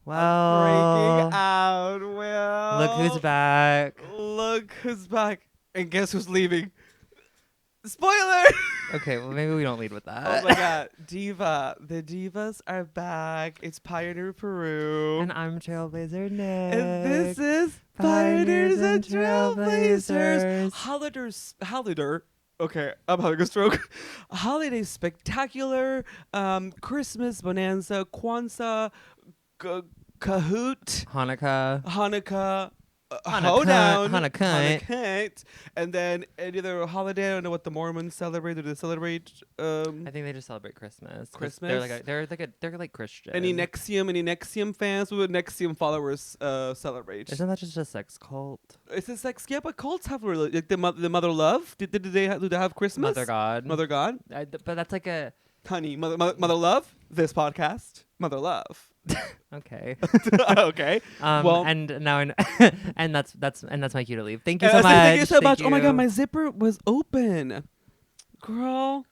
Well, freaking out, Will. look who's back. Look who's back. And guess who's leaving? Spoiler! Okay, well maybe we don't lead with Oh that. my god. Diva. The divas are back. It's Pioneer Peru. And I'm Trailblazer Nick. And this is Pioneers Pioneers and and Trailblazers. Trailblazers. Holiday. Okay, I'm having a stroke. Holiday spectacular. Christmas bonanza. Kwanzaa. Kahoot. Hanukkah. Hoedown, Hanukkah. Hanukkah, and then any other holiday. I don't know what the Mormons celebrate. Do they celebrate? I think they just celebrate Christmas. 'Cause Christmas? They're like Christian. Any Nexium fans? What would Nexium followers celebrate? Isn't that just a sex cult? It's a sex. Yeah, but cults have like the mother love. Do they have Christmas? Mother God. Mother God. But that's like a Honey, mother love. This podcast, mother love. okay. Okay. Well, and now and that's my cue to leave. Thank you so much. Thank you so much. Thank Oh my you. god, my zipper was open, girl.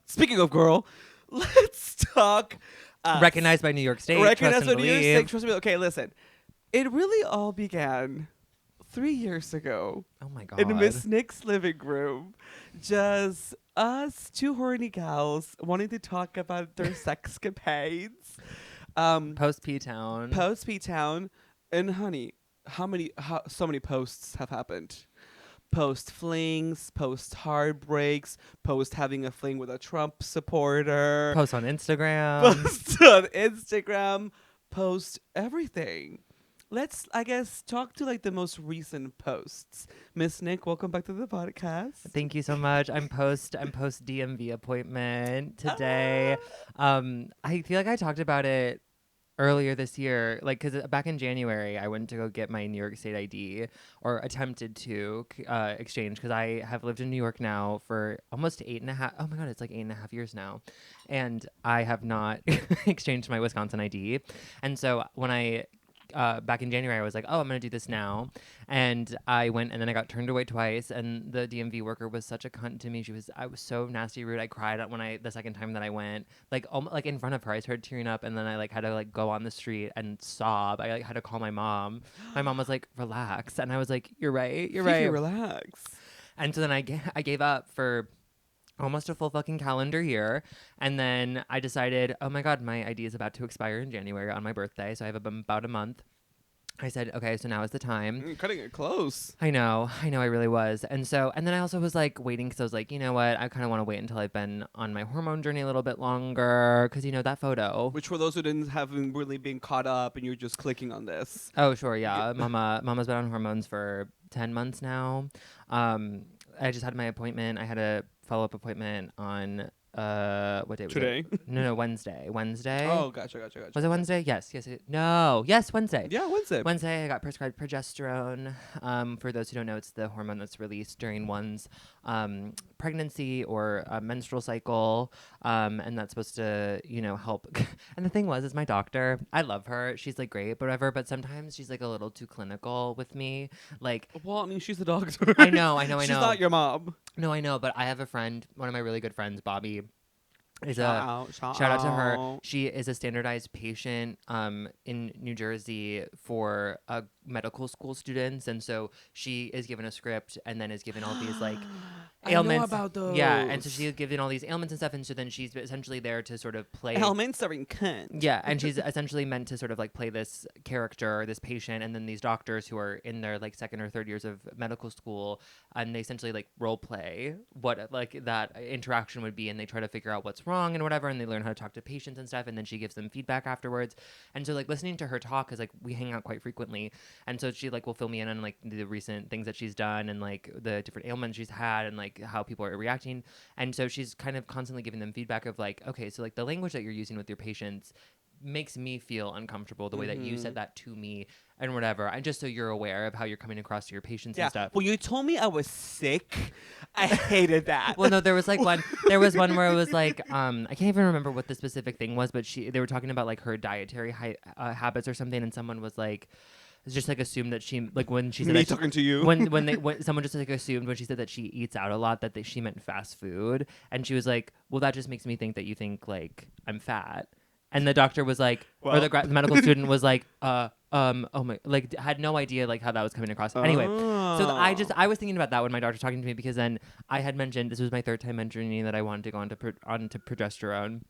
Speaking of girl, let's talk. Recognized by New York State. Recognized trust by and New York believe. State. Trust me. Okay, listen. It really all began 3 years ago Oh my god. in Miss Nick's living room. Just us two horny gals wanting to talk about their sexcapades. Post P Town. Post P-Town. And honey, so many posts have happened. Post flings, post heartbreaks, post having a fling with a Trump supporter, Post on Instagram. post on Instagram, post everything. Let's, I guess, talk to like the most recent posts. Miss Nick, welcome back to the podcast. Thank you so much. I'm post DMV appointment today. I feel like I talked about it earlier this year, like because back in January I went to go get my New York State ID, or attempted to exchange, because I have lived in New York now for almost 8.5. Oh my god, it's like 8.5 years now, and I have not exchanged my Wisconsin ID. And so when I back in January, I was like, oh, I'm going to do this now. And I went, and then I got turned away twice. And the DMV worker was such a cunt to me. I was so nasty, rude. I cried the second time that I went, like in front of her. I started tearing up, and then I like had to like go on the street and sob. I like had to call my mom. My mom was like, relax. And I was like, you're right. Fifi, relax. And so then I gave up for almost a full fucking calendar year. And then I decided, oh my God, my ID is about to expire in January on my birthday. So I have about a month. I said, okay, so now is the time. Cutting it close. I know, I really was. And then I also was like waiting, because I was like, you know what? I kind of want to wait until I've been on my hormone journey a little bit longer. Because, that photo. Which for those who haven't really been caught up and you're just clicking on this. Oh, sure. Yeah. Mama's been on hormones for 10 months now. I just had my appointment. I had a follow-up appointment on what day was Today? it? No, Wednesday. Oh, gotcha. Was it Wednesday? Yes. No. Yes, Wednesday. Yeah, Wednesday. Wednesday, I got prescribed progesterone. For those who don't know, it's the hormone that's released during one's pregnancy or menstrual cycle, and that's supposed to, help. And the thing is my doctor, I love her. She's like great, whatever. But sometimes she's like a little too clinical with me. Like, well, I mean, she's the doctor. I know. She's not your mom. No, I know. But I have a friend, one of my really good friends, Bobby. Shout out to her. She is a standardized patient in New Jersey for medical school students, and so she is given a script and then is given all these like ailments. I know about those. Yeah, and so she's given all these ailments and stuff, and so then she's essentially there to sort of play ailments are in cunt. Yeah, and she's essentially meant to sort of like play this character, this patient, and then these doctors who are in their like second or third years of medical school, and they essentially like role play what like that interaction would be, and they try to figure out what's wrong and whatever, and they learn how to talk to patients and stuff, and then she gives them feedback afterwards. And so like listening to her talk, because like we hang out quite frequently, and so she like will fill me in on like the recent things that she's done and like the different ailments she's had and like how people are reacting. And so she's kind of constantly giving them feedback of like, okay, so like the language that you're using with your patients makes me feel uncomfortable, the way that you said that to me and whatever. And just so you're aware of how you're coming across to your patients and stuff. Well, you told me I was sick. I hated that. Well, no, there was one where it was like, I can't even remember what the specific thing was, but they were talking about like her dietary habits or something. And someone was like, just like assumed that she, like when she said me that talking to you, when someone just like assumed when she said that she eats out a lot, that she meant fast food. And she was like, well, that just makes me think that you think like I'm fat. And the doctor was like, or Well. the medical student was like, oh my, like had no idea like how that was coming across. Anyway, so I was thinking about that when my doctor was talking to me, because then I had mentioned, this was my third time mentioning that I wanted to go onto progesterone.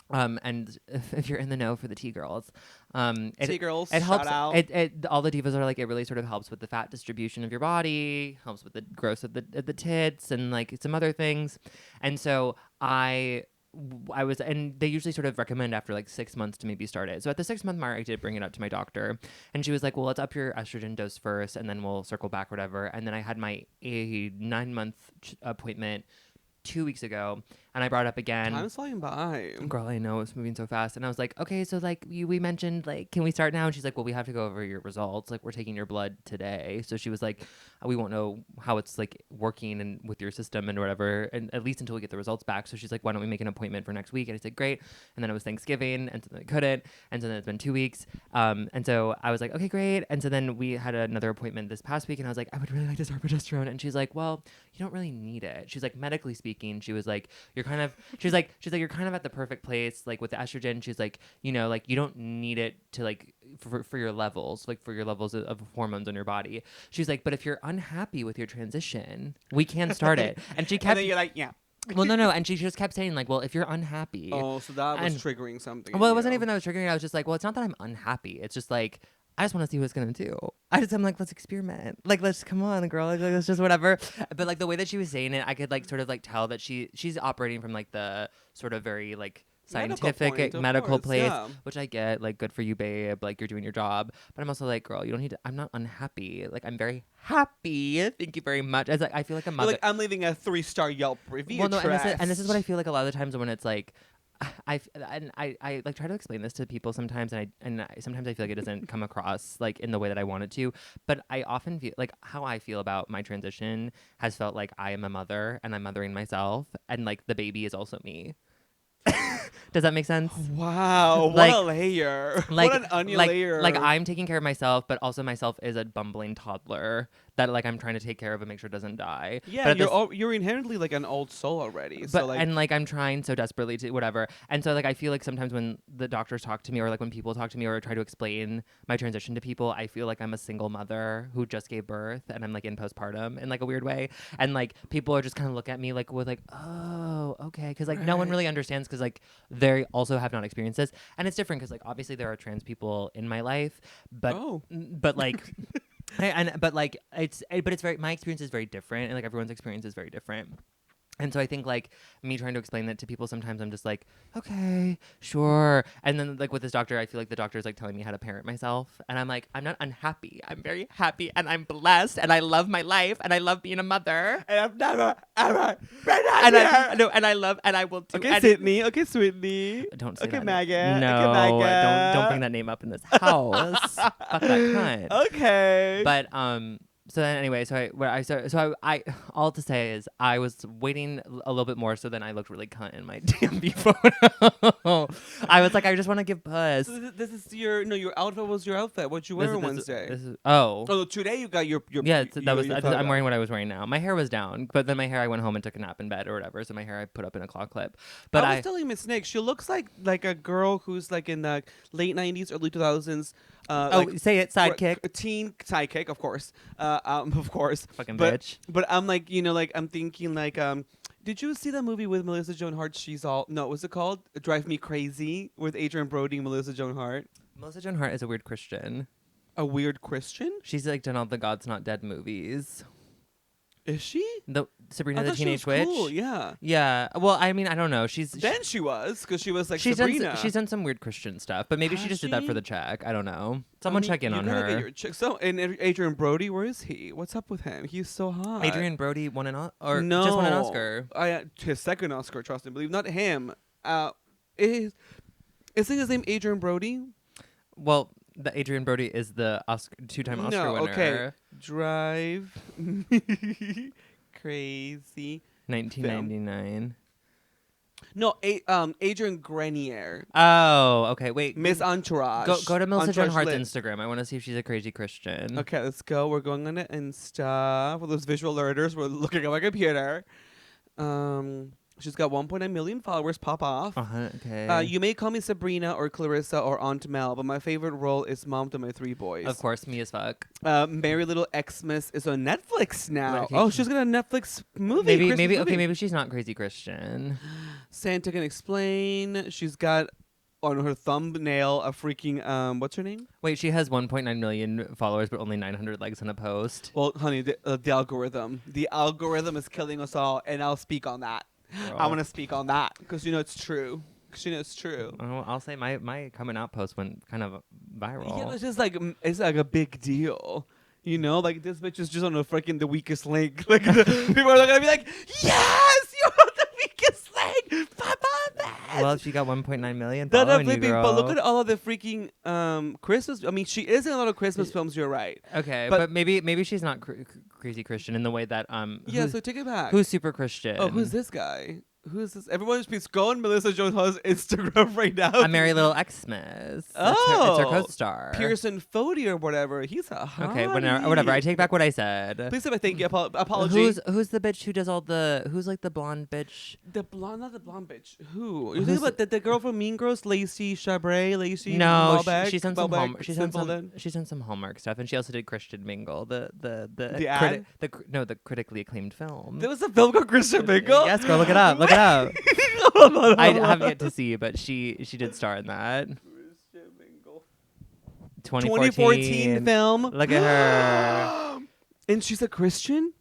And if you're in the know for the T-girls, T-girls, it helps. shout out. All the divas are like, it really sort of helps with the fat distribution of your body, helps with the growth of the tits, and like some other things. And so I was, and they usually sort of recommend after like 6 months to maybe start it. So at the 6-month mark, I did bring it up to my doctor, and she was like, well, let's up your estrogen dose first, and then we'll circle back, whatever. And then I had a 9-month appointment 2 weeks ago, and I brought it up again. Time's flying by. Girl, I know, it's moving so fast. And I was like, okay, so like we mentioned, like, can we start now? And she's like, well, we have to go over your results. Like, we're taking your blood today. So she was like, we won't know how it's like working and with your system and whatever, and at least until we get the results back. So she's like, why don't we make an appointment for next week? And I said, great. And then it was Thanksgiving, and so then I couldn't. And so then it's been 2 weeks. And so I was like, okay, great. And so then we had another appointment this past week, and I was like, I would really like to start progesterone. And she's like, well, you don't really need it. She's like, medically speaking, she was like, she's like, you're kind of at the perfect place, like with the estrogen. She's like, you know, like you don't need it to like for your levels, like for your levels of hormones in your body. She's like, but if you're unhappy with your transition, we can start it. And she kept, And then you're like, yeah. well, no. And she just kept saying like, well, if you're unhappy. Oh, so that was triggering something. Well, it wasn't even that I was triggering. I was just like, well, it's not that I'm unhappy. It's just like, I just want to see what it's gonna do. I'm like, let's experiment. Like, let's come on, girl. Like, let's just whatever. But like the way that she was saying it, I could like sort of like tell that she's operating from like the sort of very like scientific medical place, yeah. Which I get. Like, good for you, babe. Like, you're doing your job. But I'm also like, girl, you don't need to. I'm not unhappy. Like, I'm very happy. Thank you very much. As like, I feel like a mother. Like, I'm leaving a 3-star Yelp review. Well, no, and this is what I feel like a lot of the times when it's like. I like try to explain this to people sometimes, and I sometimes I feel like it doesn't come across like in the way that I want it to. But I often feel like how I feel about my transition has felt like I am a mother and I'm mothering myself, and like the baby is also me. Does that make sense? Wow, like, what a layer. Like, what an onion like, layer. Like, I'm taking care of myself, but also myself is a bumbling toddler that like I'm trying to take care of and make sure it doesn't die. Yeah, you're inherently like an old soul already. But, so like, and like I'm trying so desperately to whatever. And so like I feel like sometimes when the doctors talk to me, or like when people talk to me or try to explain my transition to people, I feel like I'm a single mother who just gave birth and I'm like in postpartum in like a weird way. And like people are just kind of look at me like with like, oh, okay. Cause like no one really understands, cause like they also have not experienced this. And it's different cause like obviously there are trans people in my life, but like but it's very, my experience is very different, and like everyone's experience is very different. And so I think like me trying to explain that to people, sometimes I'm just like, okay, sure. And then like with this doctor, I feel like the doctor is like telling me how to parent myself. And I'm like, I'm not unhappy. I'm very happy and I'm blessed and I love my life and I love being a mother. And I've never, ever been and I love, and I will do. Okay, Sydney. Okay, Sweetney. Don't say okay, that. Maggot. No, okay, Maggot. don't bring that name up in this house. Fuck that cunt. Okay. But, so then anyway, I all to say is I was waiting a little bit more, so then I looked really cunt in my DMV photo. I was like, I just want to give puss. So this is your outfit was your outfit. What'd you wear on Wednesday? Oh, today you got your yeah. I'm wearing what I was wearing now. My hair was down, but then my hair I went home and took a nap in bed or whatever. So my hair I put up in a claw clip. But I was telling Miss Nick, she looks like a girl who's like in the late 90s, early 2000s. Say it, sidekick. A teen sidekick, of course. Of course. Fucking bitch. But I'm like, like I'm thinking like, did you see that movie with Melissa Joan Hart? What's it called? Drive Me Crazy with Adrian Brody and Melissa Joan Hart. Melissa Joan Hart is a weird Christian. A weird Christian? She's like done all the God's Not Dead movies. Is she? The Sabrina the Teenage Witch? Cool, yeah. Yeah. Well, I mean, I don't know. She was because she was like Sabrina. She's done some weird Christian stuff, but maybe she just did that for the check. I don't know. Someone check in on her. Get your check. So, and Adrian Brody, where is he? What's up with him? He's so hot. Adrian Brody won just won an Oscar. His second Oscar, trust and believe. Not him. Isn't his name Adrian Brody? Well, the Adrian Brody is the two-time Oscar winner. Okay. Drive Crazy. 1999. No, Adrian Grenier. Oh, okay. Wait. Miss Entourage. Go to Melissa Joan Hart's Instagram. I want to see if she's a crazy Christian. Okay, let's go. We're going on it Insta. For those visual learners, we're looking at my computer. She's got 1.9 million followers. Pop off. Okay. You may call me Sabrina or Clarissa or Aunt Mel, but my favorite role is mom to my 3 boys. Of course, me as fuck. Merry Little Xmas is on Netflix now. Okay. Oh, she's got a Netflix movie. Maybe movie. maybe she's not crazy Christian. Santa Can Explain. She's got on her thumbnail a freaking what's her name? Wait, she has 1.9 million followers, but only 900 likes on a post. Well, honey, the algorithm. The algorithm is killing us all, and I'll speak on that. Girl. I want to speak on that because it's true. Because it's true. Oh, I'll say my coming out post went kind of viral. Yeah, it's just like it's like a big deal. You know, like this bitch is just on the weakest link. Like people are gonna be like, yes, you're on the weakest link. Pop on that. Well, she got 1.9 million following you, girl. But look at all of the freaking Christmas. I mean, she is in a lot of Christmas films. You're right. Okay, but maybe she's not crazy Christian in the way that Yeah, so take it back. Who's super Christian? Oh, who's this guy? Who's this? Everyone please go on Melissa Joan Hall's Instagram right now. A Merry Little Xmas. It's her co-star. Pearson Fody or whatever. He's a hottie. Okay, whatever. I take back what I said. Please have a thank you apology. Who's the bitch who does all the? Who's like the blonde bitch? Not the blonde bitch. Who? You're thinking about the girl from Mean Girls, Lacey Chabray, Lacey. No, Malbec, she's done some Malbec, she's done some Hallmark stuff, and she also did Christian Mingle, the ad? the critically acclaimed film. There was a film called Christian Mingle. Yes, girl, look it up. Look it up. I haven't yet to see, but she did star in that. 2014 film. Look at her. And she's a Christian?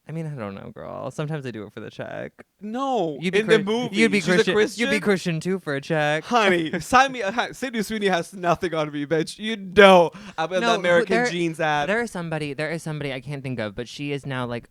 I mean, I don't know, girl. Sometimes I do it for the check. No, You'd be in the movie, you'd be she's Christian. a Christian. You'd be Christian too for a check. Honey, sign me. Sydney Sweeney has nothing on me, bitch. You know I'm in the American Jeans ad. There is somebody I can't think of, but she is now like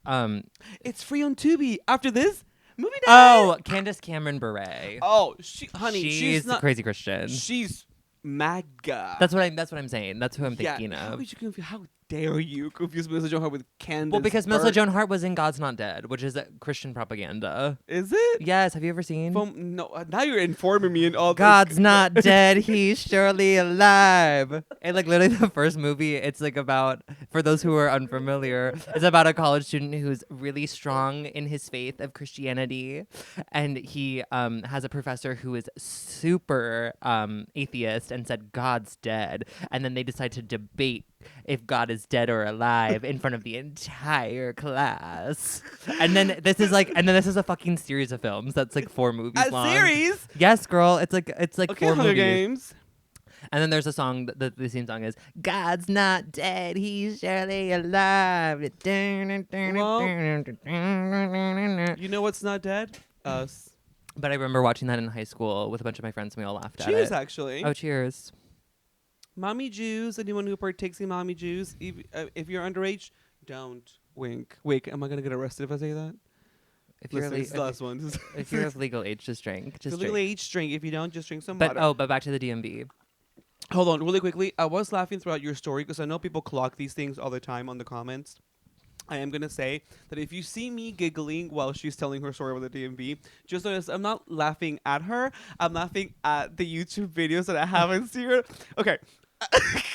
It's free on Tubi. After this, movie night. Oh, Candace Cameron Bure. Oh, she's she's not crazy Christian. She's MAGA. That's what I'm saying. That's who I'm thinking How of. would you confuse? How dare you confuse Melissa Joan Hart with Candace? Well, because Melissa Joan Hart was in God's Not Dead, which is Christian propaganda. Is it? Yes. Have you ever seen? No. Now you're informing me and all. God's not dead. He's surely alive. And like literally the first movie, it's like about, for those who are unfamiliar, it's about a college student who's really strong in his faith of Christianity, and he has a professor who is super atheist and said God's dead, and then they decide to debate if God is dead or alive in front of the entire class. And then this is a fucking series of films that's like 4 movies long. A series? Yes, girl. It's like okay, 4 Hunger movies. Games. And then there's a song the theme song is God's not dead, he's surely alive. Well, you know what's not dead? Us. But I remember watching that in high school with a bunch of my friends and we all laughed at it. Cheers, actually. Oh, cheers. Mommy Jews, anyone who partakes in Mommy Jews, if you're underage, don't wink. Wait, am I going to get arrested if I say that? If you're, Listen, the last one. if you're of legal age, just drink. Just legal drink. age, drink. If you don't, just drink some But water. but back to the DMV. Hold on, really quickly. I was laughing throughout your story because I know people clock these things all the time on the comments. I am going to say that if you see me giggling while she's telling her story about the DMV, just notice I'm not laughing at her. I'm laughing at the YouTube videos that I haven't seen. Okay.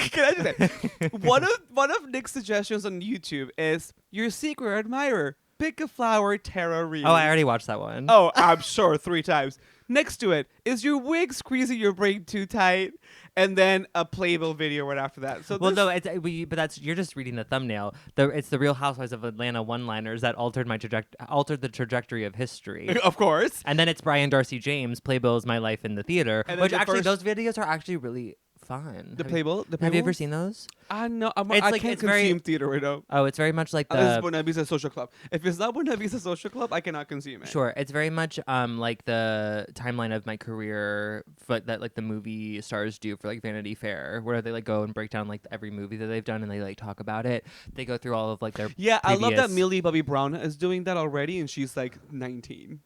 Can I just say, one of Nick's suggestions on YouTube is your secret admirer. Pick a flower, Tara Reid. Oh, I already watched that one. Oh, I'm sure 3 times. Next to it is your wig squeezing your brain too tight, and then a Playbill video right after that. So well, no, but that's you're just reading the thumbnail. It's the Real Housewives of Atlanta one-liners that altered the trajectory of history. Of course. And then it's Brian Darcy James, Playbill is my life in the theater, And which the actually first- those videos are actually really fun. The Playbill? Have you ever seen those? No, I Like, can't it's very- consume theater right now. Oh, it's very much like This is the. Buena Vista Social Club. If it's not Buena Vista Social Club, I cannot consume it. Sure, it's very much like the timeline of my career that like the movie stars do for like Vanity Fair, where they like go and break down like every movie that they've done and they like talk about it. They go through all of like their Yeah, I love that previous- Millie Bobby Brown is doing that already, and she's like 19,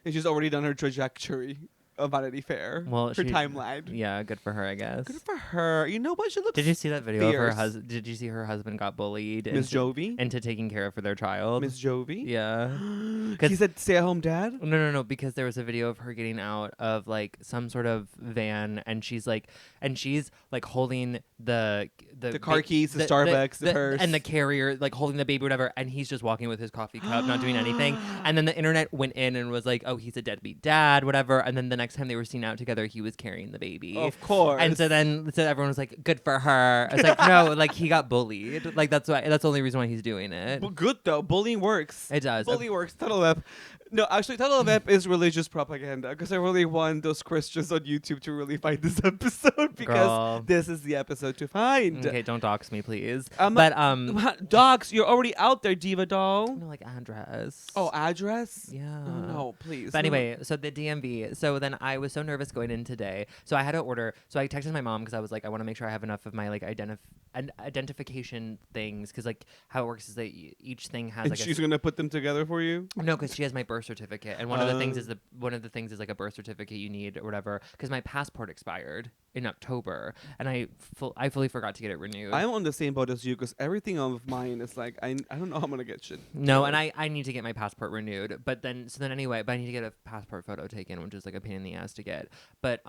and she's already done her trajectory a Vanity Fair. Well, her timeline. Yeah, good for her, I guess. Good for her. You know what? She looks. Did you see that video of her fierce. husband? Did you see her husband got bullied Miss Jovi? into taking care of for their child? Miss Jovi? Yeah. He said stay-at-home dad? No, because there was a video of her getting out of like some sort of van, and she's like holding the car keys, the Starbucks, the purse. and the carrier, like holding the baby, whatever, and he's just walking with his coffee cup, not doing anything. And then the internet went in and was like, oh, he's a deadbeat dad, whatever. And then the next time they were seen out together, he was carrying the baby. Of course. And so everyone was like, good for her. I was like, no, like he got bullied. Like that's the only reason why he's doing it. Well, good though. Bullying works. It does. Bullying works. TOWSNPEOPLE. No, actually, TOWSNPEOPLE is religious propaganda because I really want those Christians on YouTube to really find this episode because Girl. this is the episode to find. Okay, don't dox me, please. But docs, you're already out there, diva doll. No, like address. Oh, address? Yeah. Oh, no, please. But anyway, so the DMV. So then I was so nervous going in today. So I had to order. So I texted my mom because I was like, I want to make sure I have enough of my like identification things because like how it works is that each thing has And like she's gonna put them together for you. no, because she has my birth certificate, and one of the things is like a birth certificate you need or whatever. Because my passport expired in October, and I fully forgot to get it renewed. I'm on the same boat as you because everything of mine is like I don't know how I'm gonna get shit. No, and I need to get my passport renewed, but I need to get a passport photo taken, which is like a pain in the ass to get. But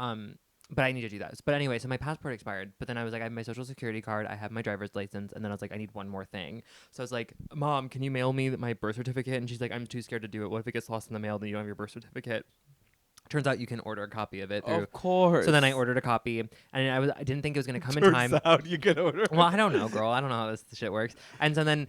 I need to do that. But anyway, so my passport expired, but then I was like, I have my social security card, I have my driver's license, and then I was like, I need one more thing. So I was like, Mom, can you mail me my birth certificate? And she's like, I'm too scared to do it. What if it gets lost in the mail, then you don't have your birth certificate? Turns out you can order a copy of it through. Of course. So then I ordered a copy, and I didn't think it was gonna come in Turns time. out you can order. Well, I don't know, girl. I don't know how this shit works. And so then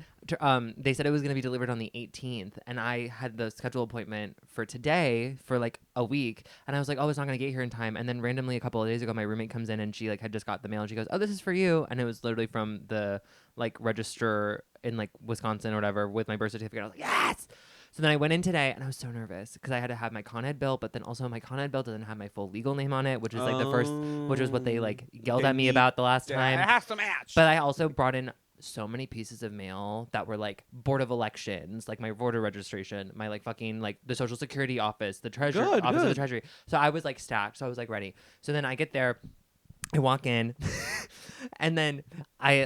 they said it was going to be delivered on the 18th. And I had the schedule appointment for today for like a week. And I was like, oh, it's not going to get here in time. And then randomly a couple of days ago, my roommate comes in and she like had just got the mail. And she goes, oh, this is for you. And it was literally from the like register in like Wisconsin or whatever with my birth certificate. I was like, yes. So then I went in today and I was so nervous because I had to have my Con Ed bill, but then also my Con Ed bill doesn't have my full legal name on it, which is like the first, which was what they like yelled at me about the last time. It has to match. But I also brought in so many pieces of mail that were like Board of Elections, like my voter registration, my like fucking like the Social Security office, the Treasury office of the Treasury. So I was like stacked. So I was like ready. So then I get there. I walk in and then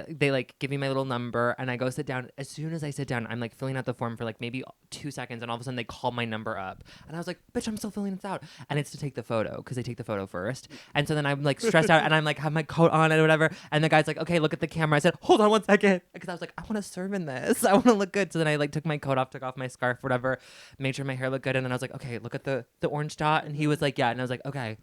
they like give me my little number and I go sit down. As soon as I sit down, I'm like filling out the form for like maybe 2 seconds and all of a sudden they call my number up and I was like, bitch, I'm still filling this out. And it's to take the photo because they take the photo first. And so then I'm like stressed out and I'm like have my coat on and whatever. And the guy's like, okay, look at the camera. I said, hold on 1 second. Because I was like, I want to serve in this. I want to look good. So then I like took my coat off, took off my scarf, whatever, made sure my hair looked good. And then I was like, okay, look at the orange dot. And he was like, yeah. And I was like, okay.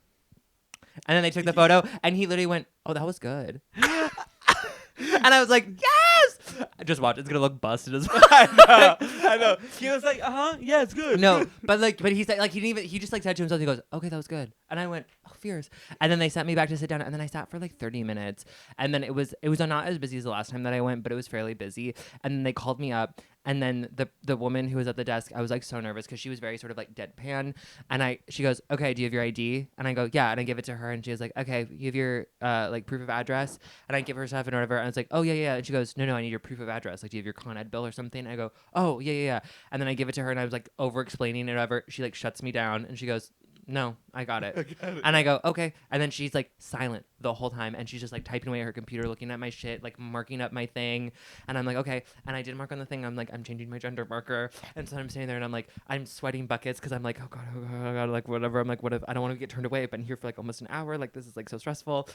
And then they took the photo, and he literally went, oh, that was good. And I was like, yes! Just watch. It's going to look busted as well. I know. He was like, yeah, it's good. No, but he said, like, he just like said to himself, he goes, okay, that was good. And I went, oh, fierce. And then they sent me back to sit down, and then I sat for like 30 minutes. And then it was not as busy as the last time that I went, but it was fairly busy. And then they called me up. And then the woman who was at the desk, I was like so nervous because she was very sort of like deadpan. And she goes, okay, do you have your ID? And I go, yeah. And I give it to her and she was like, okay, you have your like proof of address? And I give her stuff and whatever. And I was like, oh, yeah. And she goes, no, I need your proof of address. Like, do you have your Con Ed bill or something? And I go, oh, yeah. And then I give it to her and I was like over explaining it, whatever. She like shuts me down and she goes, no, I got it. And I go, okay. And then she's like silent the whole time. And she's just like typing away at her computer, looking at my shit, like marking up my thing. And I'm like, okay. And I did mark on the thing. I'm like, I'm changing my gender marker. And so I'm sitting there and I'm like, I'm sweating buckets because I'm like, oh God, like whatever. I'm like, what if I don't want to get turned away? I've been here for like almost an hour. Like this is like so stressful.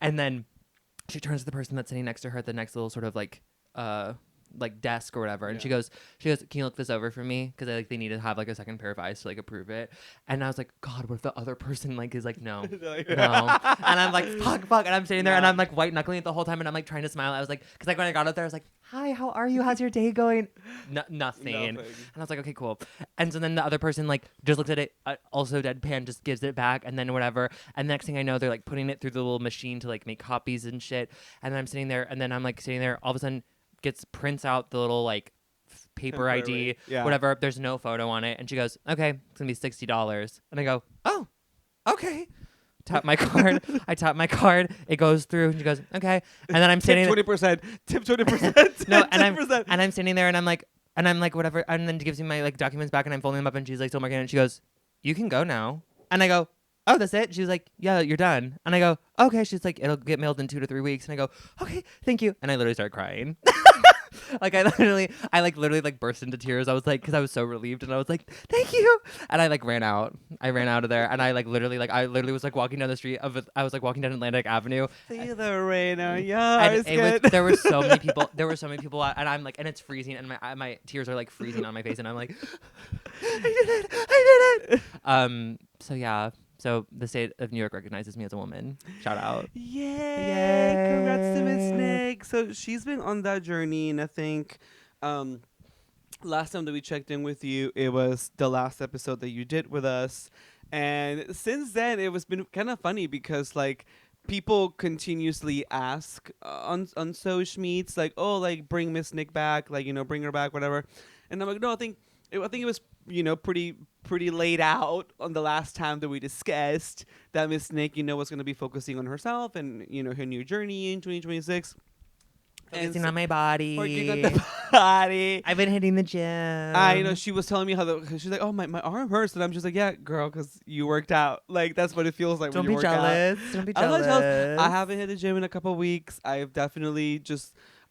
And then she turns to the person that's sitting next to her at the next little sort of like desk or whatever, and she goes, can you look this over for me, because they need to have like a second pair of eyes to like approve it. And I was like, God, what if the other person like is like no no, and I'm like fuck, and I'm sitting there and I'm like white knuckling it the whole time and I'm like trying to smile. I was like, because like when I got up there I was like, hi, how are you, how's your day going? Nothing. And I was like, okay, cool. And so then the other person like just looks at it, also deadpan, just gives it back, and then whatever. And the next thing I know, they're like putting it through the little machine to like make copies and shit. And then I'm sitting there, and then I'm like sitting there, all of a sudden prints out the little like paper ID, whatever. There's no photo on it. And she goes, okay, it's gonna be $60. And I go, oh, okay. Tap my card. I tap my card. It goes through. And she goes, okay. And then I'm sitting 20%. Tip 20%. No, and I'm sitting there and I'm like whatever. And then she gives me my like documents back and I'm folding them up and she's like still marking it. And she goes, you can go now. And I go, oh, that's it? She was like, yeah, you're done. And I go, okay. She's like, it'll get mailed in 2 to 3 weeks. And I go, okay, thank you. And I literally started crying. Like I literally like burst into tears. I was like, because I was so relieved, and I was like, thank you. And I like ran out. I ran out of there, and I literally was like walking down the street I was like walking down Atlantic Avenue. See the rain on and yours. there were so many people. There were so many people, and I'm like, and it's freezing, and my tears are like freezing on my face, and I'm like, I did it. So yeah. So the state of New York recognizes me as a woman. Shout out. Yay! Congrats to Miss Nick. So she's been on that journey, and I think last time that we checked in with you, it was the last episode that you did with us. And since then, it was been kind of funny because like people continuously ask on social meets like, oh, like bring Miss Nick back, like bring her back, whatever. And I'm like, no, I think it was pretty laid out on the last time that we discussed that Miss Nick was going to be focusing on herself and her new journey in 2026. Focusing on my body. Working on the body. I've been hitting the gym. I know. She was telling me she's like, oh, my arm hurts. And I'm just like, yeah, girl, because you worked out. Like, that's what it feels like when you work out. Don't be I'm not jealous. jealous. I haven't hit the gym in a couple of weeks. I've definitely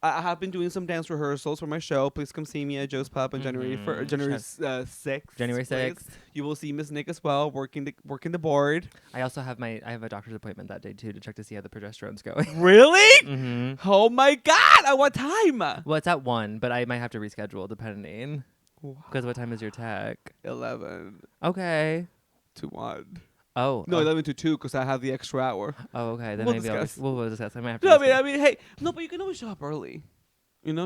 I have been doing some dance rehearsals for my show. Please come see me at Joe's Pub on January 6th. January 6th. You will see Miss Nick as well working the board. I also have I have a doctor's appointment that day too to check to see how the progesterone's going. Really? Mm-hmm. Oh my God! At what time? Well, it's at 1, but I might have to reschedule depending. Because what time is your tech? 11 Okay. to 1. Oh. No, 11 to 2 because I have the extra hour. Oh, okay. Then We'll maybe discuss. we'll discuss. I might have to. No, I mean, hey, no, but you can always show up early.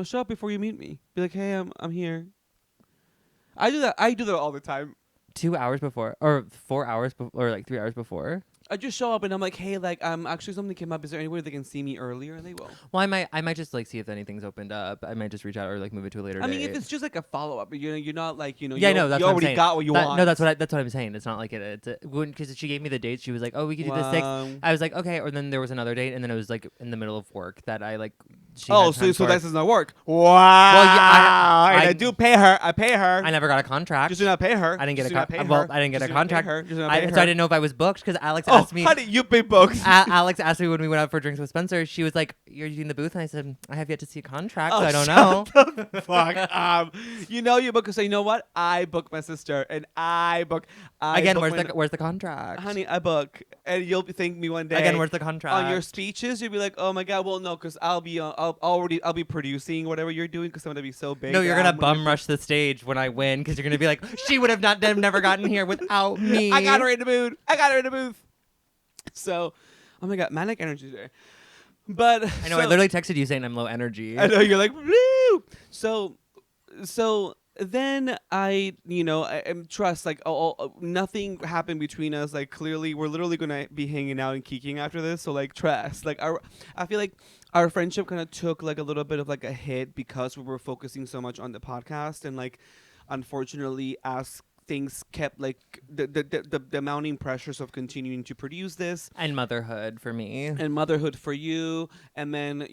Show up before you meet me. Be like, hey, I'm here. I do that all the time. 2 hours before, or 4 hours or like 3 hours before. I just show up and I'm like, hey, like, actually something came up. Is there any way they can see me earlier? And they will. Well, I might just like see if anything's opened up. I might just reach out or like move it to a later date. I mean, if it's just like a follow up, you're not like, Yeah, no, that's you what I'm already saying. got what you want. No, that's what I'm saying. It's not like it's because she gave me the dates. She was like, oh, we could do the 6th. I was like, okay. Or then there was another date, and then it was like in the middle of work that I like. So that does not work. Wow. Well, yeah, I do pay her. I pay her. I never got a contract. Just do not pay her. I didn't get I didn't get a contract. So I didn't know if I was booked because Alex asked me. Honey, you've been booked. Alex asked me when we went out for drinks with Spencer. She was like, "You're using the booth," and I said, "I have yet to see a contract, so I don't know." Fuck. You book. So you know what? I book my sister, and I book. Again, where's the contract? Honey, I book, and you'll thank me one day. Again, where's the contract? On your speeches, you'll be like, "Oh my God, well, no, because I'll be producing whatever you're doing because I'm gonna be so big." No, you're gonna bum rush the stage when I win because you're gonna be like, "She would have never gotten here without me." I got her in the booth. So, oh my God, manic energy today. But I know I literally texted you saying I'm low energy. I know you're like, woo! So then I trust like nothing happened between us. Like clearly we're literally gonna be hanging out and kicking after this. So like trust. Like I feel like our friendship kind of took like a little bit of like a hit because we were focusing so much on the podcast and like unfortunately as things kept like the mounting pressures of continuing to produce this and motherhood for me and motherhood for you, and then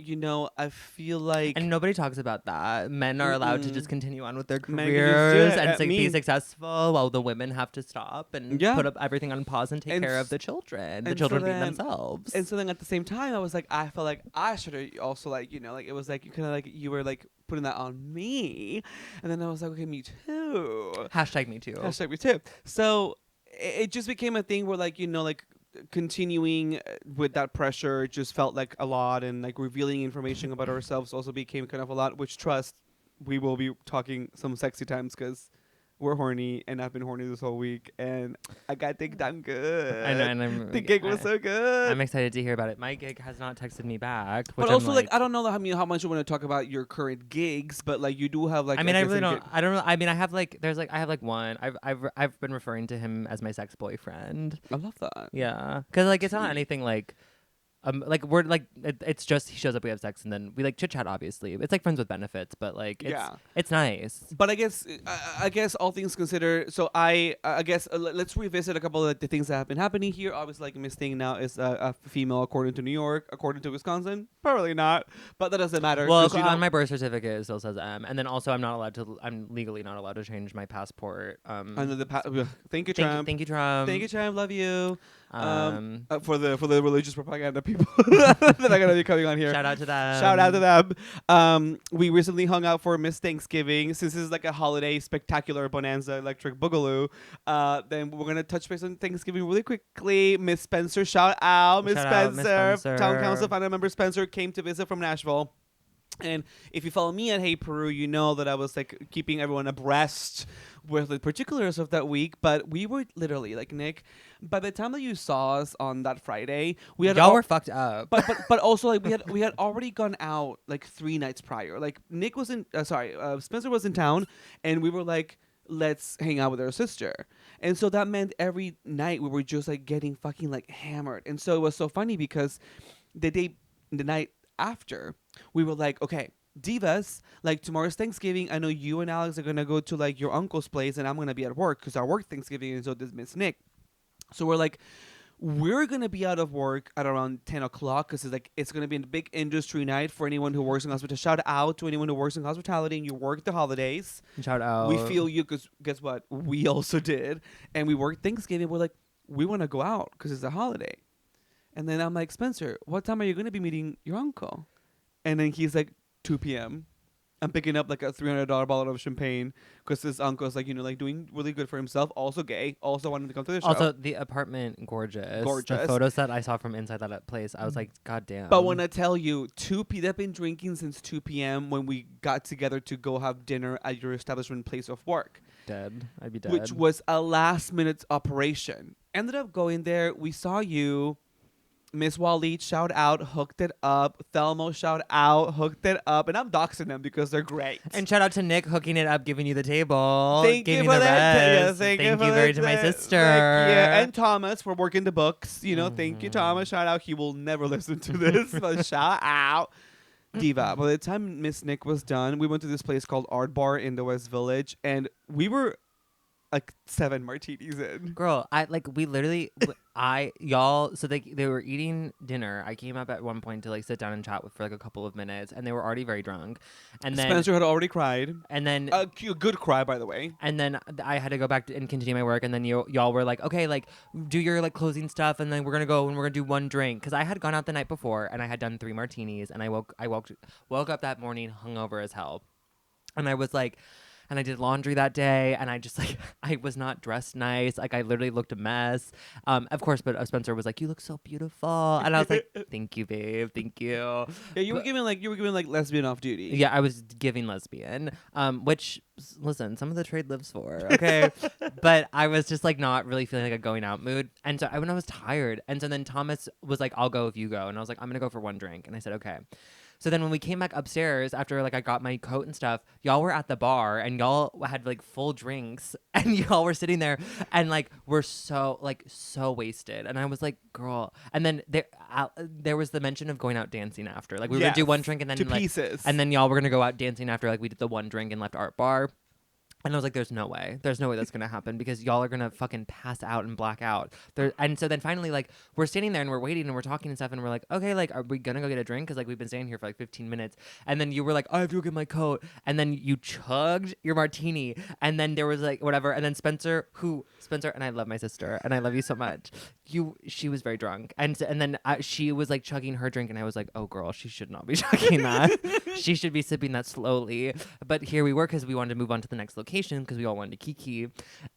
I feel like and nobody talks about that. Men are allowed to just continue on with their Men careers can just and be successful while the women have to stop and put up everything on pause and take care of the children. The children being themselves. And so then at the same time I was like, I felt like I should have also like like it was like you kind of like you were like putting that on me, and then I was like, okay, me too. Hashtag me too. Hashtag me too. So it just became a thing where like like continuing with that pressure just felt like a lot, and like revealing information about ourselves also became kind of a lot. Which trust, we will be talking some sexy times because we're horny, and I've been horny this whole week, and I got things done good. I know, and the gig was so good. I'm excited to hear about it. My gig has not texted me back, but also like I don't know how much you want to talk about your current gigs, but like you do have like. I mean, I really don't. I don't know. I mean, I have like one. I've been referring to him as my sex boyfriend. I love that. Yeah, because like it's not anything like. Like we're like it's just he shows up, we have sex, and then we like chit chat. Obviously, it's like friends with benefits, but like it's nice. But I guess all things considered, so I guess let's revisit a couple of the things that have been happening here. Obviously, like Miss Thing now is a female according to New York, according to Wisconsin, probably not, but that doesn't matter. Well, on my birth certificate it still says M, and then also I'm legally not allowed to change my passport. Under the thank you, Trump. Thank you, Trump. Thank you, Trump. Love you. For the religious propaganda people that are gonna be coming on here. Shout out to them. Shout out to them. We recently hung out for Miss Thanksgiving. Since this is like a holiday spectacular bonanza electric boogaloo, then we're gonna touch base on Thanksgiving really quickly. Miss Spencer, shout out, Miss Spencer. Town Council Final Member Spencer came to visit from Nashville. And if you follow me at Hey Peru, you know that I was like keeping everyone abreast with the particulars of that week. But we were literally like, Nick, by the time that you saw us on that Friday, we had y'all were fucked up. But also like we had already gone out like 3 nights prior. Like Nick was in Spencer was in town, and we were like, let's hang out with our sister. And so that meant every night we were just like getting fucking like hammered. And so it was so funny because the night after, we were like, okay, divas, like tomorrow's Thanksgiving. I know you and Alex are gonna go to like your uncle's place, and I'm gonna be at work because our work Thanksgiving is so does Miss Nick. So we're like, we're gonna be out of work at around 10 o'clock because it's gonna be a big industry night for anyone who works in hospitality. Shout out to anyone who works in hospitality and you work the holidays. Shout out. We feel you because guess what? We also did, and we worked Thanksgiving. We're like, we want to go out because it's a holiday. And then I'm like, Spencer, what time are you gonna be meeting your uncle? And then he's like, 2 p.m. I'm picking up like a $300 bottle of champagne because his uncle's like, like doing really good for himself. Also gay. Also wanted to come to the show. Also, the apartment, gorgeous. Gorgeous. The photos that I saw from inside that place, I was like, God damn. But when I tell you, they've been drinking since 2 p.m. when we got together to go have dinner at your establishment place of work. Dead. I'd be dead. Which was a last-minute operation. Ended up going there. We saw you. Miss Waleed, shout out, hooked it up. Thelmo, shout out, hooked it up. And I'm doxing them because they're great. And shout out to Nick hooking it up, giving you the table. Thank you for that. Yeah, thank you very to my sister. And Thomas for working the books. Thank you, Thomas. Shout out. He will never listen to this, but shout out. Diva. By the time Miss Nick was done, we went to this place called Art Bar in the West Village, and we were like 7 martinis in. Girl, we literally, y'all, so they were eating dinner. I came up at one point to like sit down and chat for like a couple of minutes, and they were already very drunk. And then Spencer had already cried. And then a good cry, by the way. And then I had to go back and continue my work. And then y'all were like, okay, like do your like closing stuff, and then we're gonna go and we're gonna do one drink. Because I had gone out the night before and I had done 3 martinis, and I woke up that morning hungover as hell, and I was like. And I did laundry that day, and I just like I was not dressed nice. Like I literally looked a mess. Of course, but Spencer was like, "You look so beautiful," and I was like, "Thank you, babe. Thank you." Yeah, you were giving like lesbian off duty. Yeah, I was giving lesbian. Which listen, some of the trade lives for. Okay, but I was just like not really feeling like a going out mood, and so when I was tired, and so then Thomas was like, "I'll go if you go," and I was like, "I'm gonna go for one drink," and I said, "Okay." So then when we came back upstairs after like I got my coat and stuff, y'all were at the bar and y'all had like full drinks and y'all were sitting there and like we're so wasted. And I was like, girl. And then there was the mention of going out dancing after. Like we were gonna do one drink and then to like pieces. And then y'all were gonna go out dancing after like we did the one drink and left Art Bar. And I was like, there's no way that's going to happen because y'all are going to fucking pass out and black out. And so then finally, like, we're standing there and we're waiting and we're talking and stuff. And we're like, okay, like, are we going to go get a drink? Because, like, we've been staying here for, like, 15 minutes. And then you were like, I have to go get my coat. And then you chugged your martini. And then there was, like, whatever. And then Spencer, and I love my sister. And I love you so much. She was very drunk. And then she was, like, chugging her drink. And I was like, oh, girl, she should not be chugging that. She should be sipping that slowly. But here we were because we wanted to move on to the next location. Because we all wanted to kiki.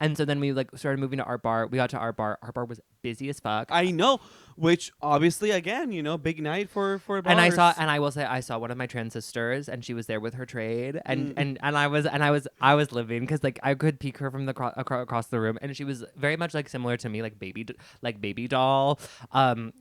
And so then we like started moving to Art Bar. We got to Art Bar. Art Bar was busy as fuck. I know, which obviously again, big night for bars. And I will say I saw one of my trans sisters and she was there with her trade and I was living because like I could peek her from the across the room and she was very much like similar to me like baby doll.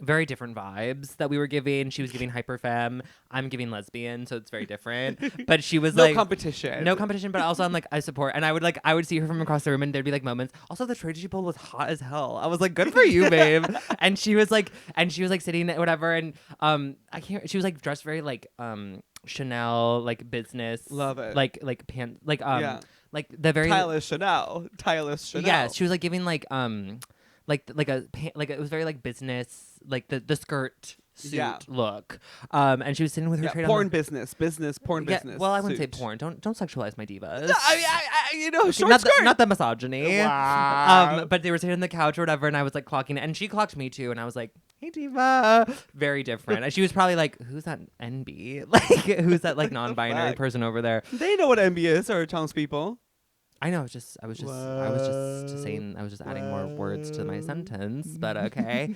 Very different vibes that we were giving. She was giving hyper femme. I'm giving lesbian, so it's very different. But she was no like competition, but also I'm like I support. And I would see her from across the room and there'd be like moments. Also the trade she pulled was hot as hell. I was like, good for you, babe. And she was like sitting there, whatever. And she was like dressed very like Chanel, like business. Love it. Like pants, like like the very stylish Chanel. Yeah, she was like giving like a it was very like business, like the skirt suit look. And she was sitting with her trade porn on business, porn business. Well, I wouldn't say suit. porn. Don't sexualize my divas. No, I mean, you know, short not skirt. not the misogyny. Wow. But they were sitting on the couch or whatever, and I was like clocking it, and she clocked me too, and I was like, "Hey, diva." Very different. And she was probably like, "Who's that NB? Like, who's that like non-binary person over there?" They know what MB is, or townspeople. I know. I was just saying. I was just adding more words to my sentence, but okay.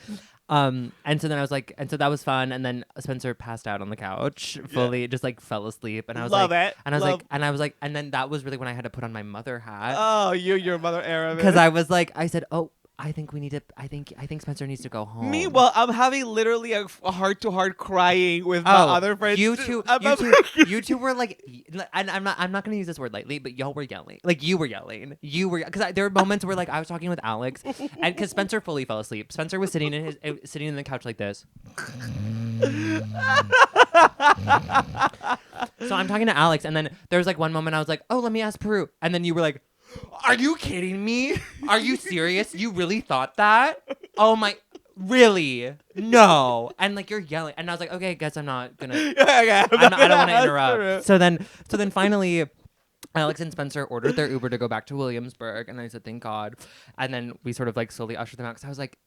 And so then I was like, and so that was fun. And then Spencer passed out on the couch, fully just like fell asleep. And I was Love like, it. and I was like, and then that was really when I had to put on my mother hat. Oh, your mother era. Because I was like, I said, oh, I think we need to. I think Spencer needs to go home. Meanwhile, I'm having literally a heart-to-heart crying with my other friends. You two were like, and I'm not gonna use this word lightly, but y'all were yelling. Like you were yelling. Because there were moments where like I was talking with Alex, and because Spencer fully fell asleep. Spencer was sitting in the couch like this. So I'm talking to Alex, and then there was like one moment I was like, oh, let me ask Peru, and then you were like, are you kidding me? Are you serious? You really thought that? Oh my, really? No. And like you're yelling, and I was like, okay, I guess I'm not gonna. I don't want to interrupt. So then finally, Alex and Spencer ordered their Uber to go back to Williamsburg, and I said, thank God. And then we sort of like slowly ushered them out because I was like,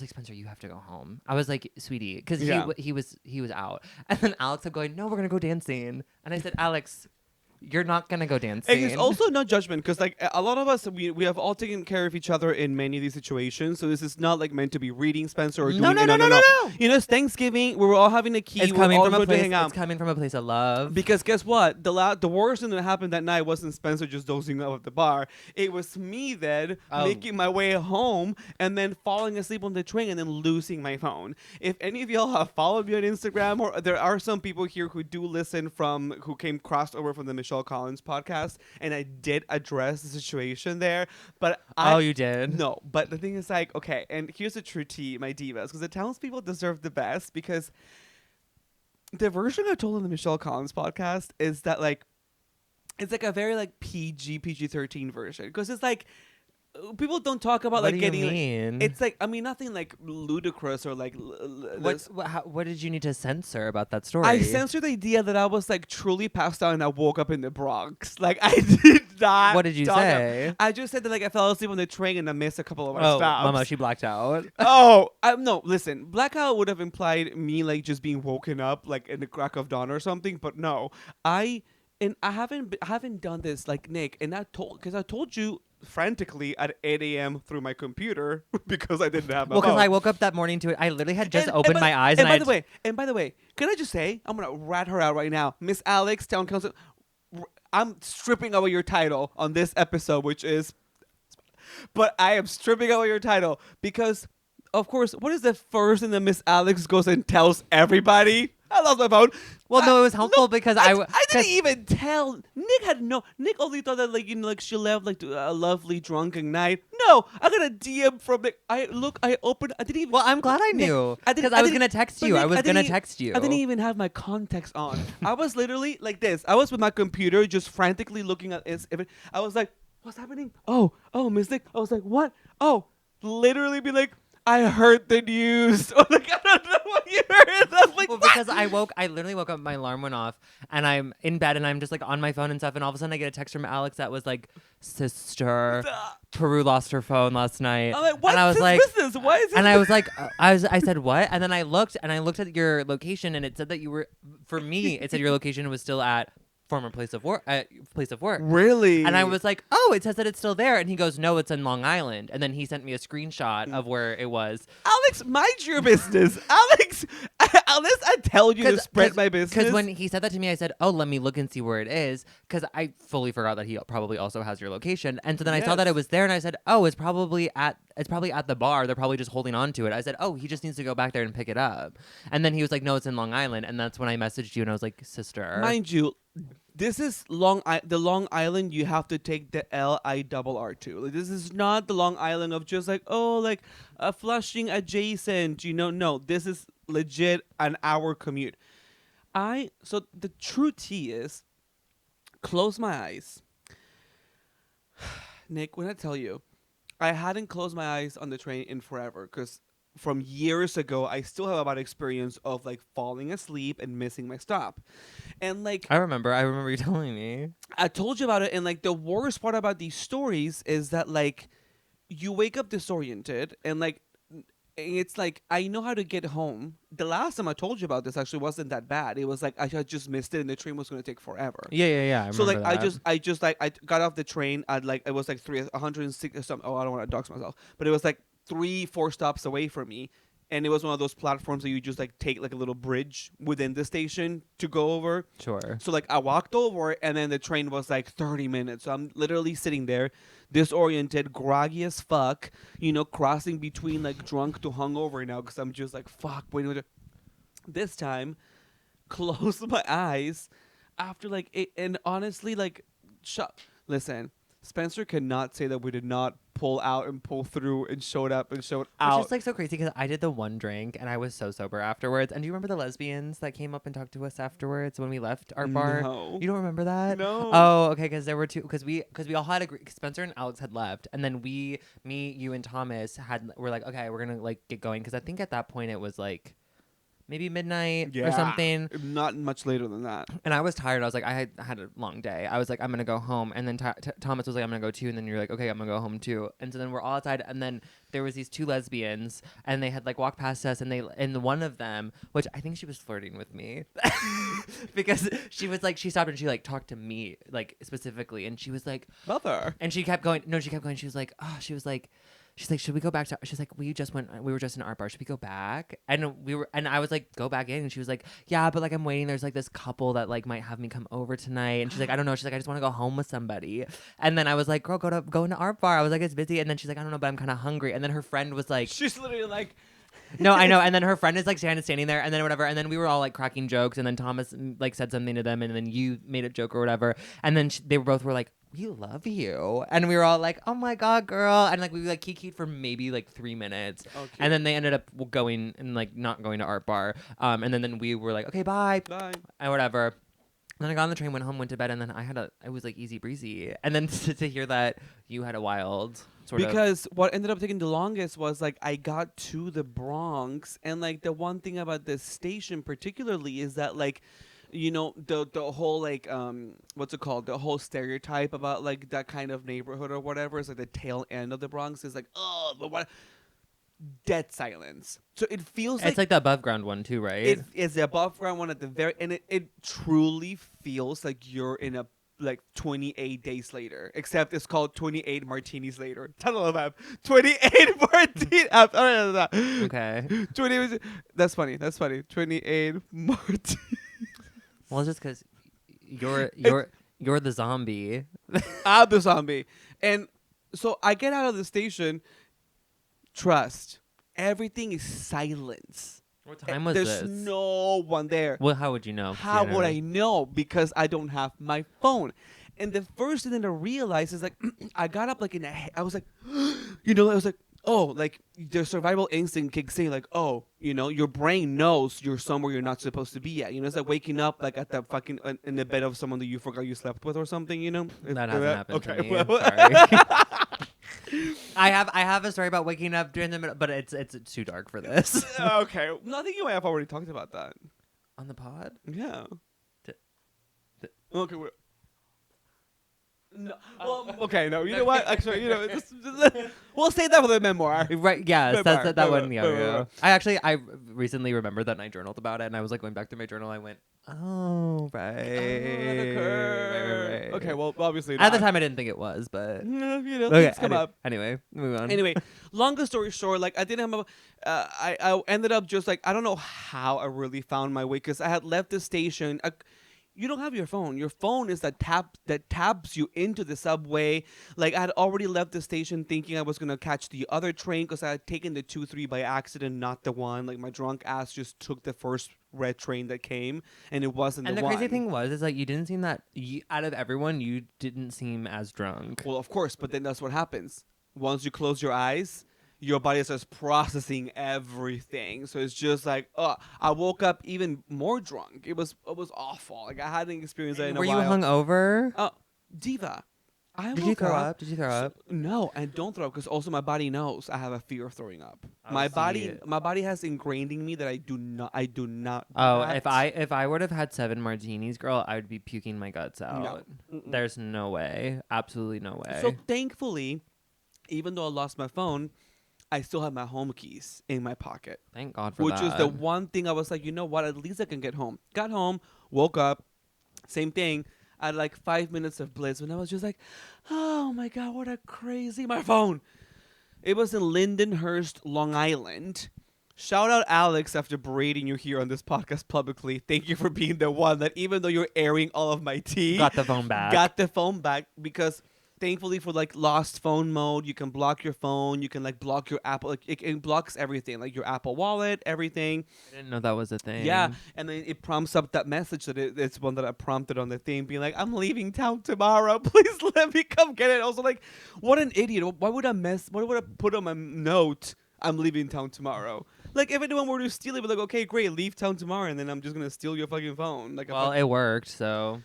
Spencer, you have to go home. I was like, sweetie, because he was out. And then Alex kept going, no, we're gonna go dancing. And I said, Alex, you're not gonna go dancing. It's also no judgment because like a lot of us we have all taken care of each other in many of these situations. So this is not like meant to be reading Spencer or doing no. You know, it's Thanksgiving. We were all having a key. It's coming from a place. It's coming from a place of love. Because guess what? The worst thing that happened that night wasn't Spencer just dozing off at the bar. It was me then making my way home and then falling asleep on the train and then losing my phone. If any of y'all have followed me on Instagram, or there are some people here who do listen who came crossed over from the Michelle Collins podcast, and I did address the situation there, but you did? No, but the thing is like, okay, and here's the true tea, my divas, because the townspeople deserve the best, because the version I told on the Michelle Collins podcast is that like, it's like a very like PG-13 version, because it's like, people don't talk about what like do you getting. mean? It's like, I mean, nothing like ludicrous or like. What did you need to censor about that story? I censored the idea that I was like truly passed out and I woke up in the Bronx. Like I did not. What did you say? I just said that like I fell asleep on the train and I missed a couple of our stops. Mama, she blacked out. No, listen, blackout would have implied me like just being woken up like in the crack of dawn or something. But no, I haven't done this like Nick, and I told you frantically at 8 a.m. through my computer because I didn't have my phone. Well, because I woke up that morning to it. I literally had just opened my eyes. And by the way, can I just say, I'm going to rat her out right now. Miss Alex, Town Council, I'm stripping away your title on this episode, but I am stripping away your title because, of course, what is the first thing that Miss Alex goes and tells everybody? I lost my phone. Well, no, it was helpful because I didn't even tell. Nick only thought that like she left like a lovely drunken night. No, I got a DM from Nick. I didn't even. Well, I'm glad I knew because I was gonna text you. I didn't even have my context on. I was literally like this. I was with my computer just frantically looking at it. I was like, "What's happening? Oh, Miss Nick." I was like, "What? Oh," literally be like, I heard the news. Or like, I don't know what you heard. I'm like, well, because I literally woke up, my alarm went off, and I'm in bed, and I'm just like on my phone and stuff, and all of a sudden I get a text from Alex that was like, sister, Peru lost her phone last night. I'm like, what? And I was like, business? Why is it? And I was like, I said, what? And then I looked at your location, and it said that you were, for me, it said your location was still at former place of work. Really? And I was like, oh, it says that it's still there. And he goes, no, it's in Long Island. And then he sent me a screenshot of where it was. Alex, mind your business. Alex, unless I tell you to spread my business. Because when he said that to me, I said, oh, let me look and see where it is. Because I fully forgot that he probably also has your location. And so then I saw that it was there, and I said, oh, it's probably at the bar. They're probably just holding on to it. I said, oh, he just needs to go back there and pick it up. And then he was like, no, it's in Long Island. And that's when I messaged you, and I was like, sister. Mind you, this is the Long Island you have to take the LIRR to. Like, this is not the Long Island of just like, oh, like a Flushing adjacent. No, this is legit an hour commute. So the true tea is, close my eyes. Nick, when I tell you, I hadn't closed my eyes on the train in forever because from years ago, I still have a bad experience of like falling asleep and missing my stop. And like I remember you telling me. I told you about it, and like the worst part about these stories is that like you wake up disoriented, and like it's like I know how to get home. The last time I told you about this actually wasn't that bad. It was like I had just missed it, and the train was going to take forever. Yeah. I So like remember that. I just like I got off the train at like it was like 106 or something. Oh, I don't want to dox myself, but it was like 3-4 stops away from me, and it was one of those platforms that you just like take like a little bridge within the station to go over. Sure. So like I walked over, and then the train was like 30 minutes. So I'm literally sitting there, disoriented, groggy as fuck, crossing between like drunk to hungover now because I'm just like fuck. Wait. This time, close my eyes after like it, and honestly like, listen. Spencer cannot say that we did not pull out and pull through and showed up and showed out. Which is like so crazy because I did the one drink and I was so sober afterwards. And do you remember the lesbians that came up and talked to us afterwards when we left our bar? No. You don't remember that? No. Oh, okay. Because there were two. Because we all had agreed. Spencer and Alex had left, and then me, you, and Thomas were like, okay, we're gonna like get going. Because I think at that point it was like maybe midnight or something. Not much later than that. And I was tired. I was like, I had a long day. I was like, I'm going to go home. And then Thomas was like, I'm going to go too. And then you're like, okay, I'm going to go home too. And so then we're all outside. And then there was these two lesbians and they had like walked past us and one of them, which I think she was flirting with me because she was like, she stopped and she like talked to me like specifically. And she was like, Mother. And she kept going. No, she kept going. She was like, she's like, should we go we were just in our bar. Should we go back? And I was like, go back in. And she was like, yeah, but like, I'm waiting. There's like this couple that like might have me come over tonight. And she's like, I don't know. She's like, I just want to go home with somebody. And then I was like, girl, go into our bar. I was like, it's busy. And then she's like, I don't know, but I'm kind of hungry. And then her friend was like, she's literally like, no, I know. And then her friend is like standing there and then whatever. And then we were all like cracking jokes. And then Thomas like said something to them. And then you made a joke or whatever. And then they both were like, we love you. And we were all like, oh my God, girl. And like we like kikied for maybe like 3 minutes. Okay. And then they ended up going and like not going to Art Bar. And then we were like, okay, bye. And whatever. Then I got on the train, went home, went to bed, and then I was like easy breezy. And then to hear that you had a wild sort of. Because what ended up taking the longest was like I got to the Bronx, and like the one thing about this station particularly is that like, the whole like what's it called, the whole stereotype about like that kind of neighborhood or whatever is like the tail end of the Bronx is like, oh, but what, dead silence. So it feels it's like the above ground one too, right? It is the above ground one at the very, and it truly feels like you're in a like 28 days later, except it's called 28 martinis later. Title of app, 28 martinis. Okay. 20. That's funny. 28 martinis. Well, it's just because you're the zombie. I'm the zombie. And so I get out of the station. Trust. Everything is silence. What time was There's this? no one there. Well, how would you know? How would I know? Because I don't have my phone. And the first thing that I realized is like, I got up like I was like, I was like, oh, like the survival instinct kicks in, like, oh, your brain knows you're somewhere you're not supposed to be at. It's like waking up like at the fucking in the bed of someone that you forgot you slept with or something. That hasn't happened to me. Well, sorry. I have a story about waking up during the middle, but it's too dark for this. Okay, no, I think you might have already talked about that on the pod. Yeah. Okay. No. Well, okay. No. You know what? Actually, we'll save that for the memoir. Right. Yes. Memoir. That one. Yeah. I recently remembered that and I journaled about it, and I was like going back through my journal. I went, oh right. Right. Okay. Well, obviously at the time I didn't think it was, but things come up. Anyway, move on. Anyway, longer story short, like I didn't have I ended up just like I don't know how I really found my way because I had left the station. You don't have your phone. Your phone is that taps you into the subway. Like I had already left the station thinking I was gonna catch the other train because I had taken the 2-3 by accident, not the one. Like my drunk ass just took the first red train that came, and it wasn't the one. And the crazy thing is like you didn't seem that out of everyone, you didn't seem as drunk. Well, of course, but then that's what happens. Once you close your eyes, your body starts processing everything. So it's just like, I woke up even more drunk. It was awful. Like I hadn't experienced that in a while. Were you hungover? Diva, I Did you woke throw up. up? Did you throw up? No, and don't throw up because also my body knows I have a fear of throwing up. Oh, My see. body has ingrained in me that I do not do Oh, that. if I would have had 7 martinis, girl, I would be puking my guts No. out. Mm-mm. There's no way. Absolutely no way. So thankfully, even though I lost my phone, I still have my home keys in my pocket, Thank God for which that. was the one thing I was like, you know what? At least I can get home. Got home, woke up, same thing. I had like 5 minutes of bliss when I was just like, oh my God, what a crazy, my phone. It was in Lindenhurst, Long Island. Shout out Alex after berating you here on this podcast publicly. Thank you for being the one that even though you're airing all of my tea, Got the phone back. got the phone back because thankfully for like lost phone mode, you can block your phone, you can like block your Apple, like, it blocks everything, like your Apple Wallet, everything. I didn't know that was a thing. Yeah, and then it prompts up that message that it's one that I prompted on the thing, being like, "I'm leaving town tomorrow. Please let me come get it." Also, like, what an idiot! Why would I What would I put on my note? I'm leaving town tomorrow. Like, if anyone were to steal it, be like, "Okay, great, leave town tomorrow," and then I'm just gonna steal your fucking phone. Like, Well, it worked, so.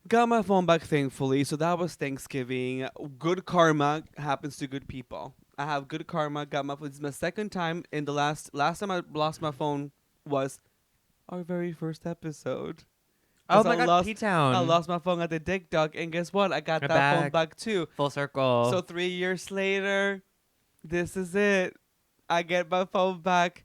got my phone back, thankfully. So that was Thanksgiving. Good karma happens to good people. I have good karma. Got my phone. It's my second time. In the last time I lost my phone was our very first episode. Oh 'Cause my I God, lost, P-Town. I lost my phone at the Dick Dog, and guess what? I got We're that phone back. back too. Full circle. So 3 years later, this is it. I get my phone back,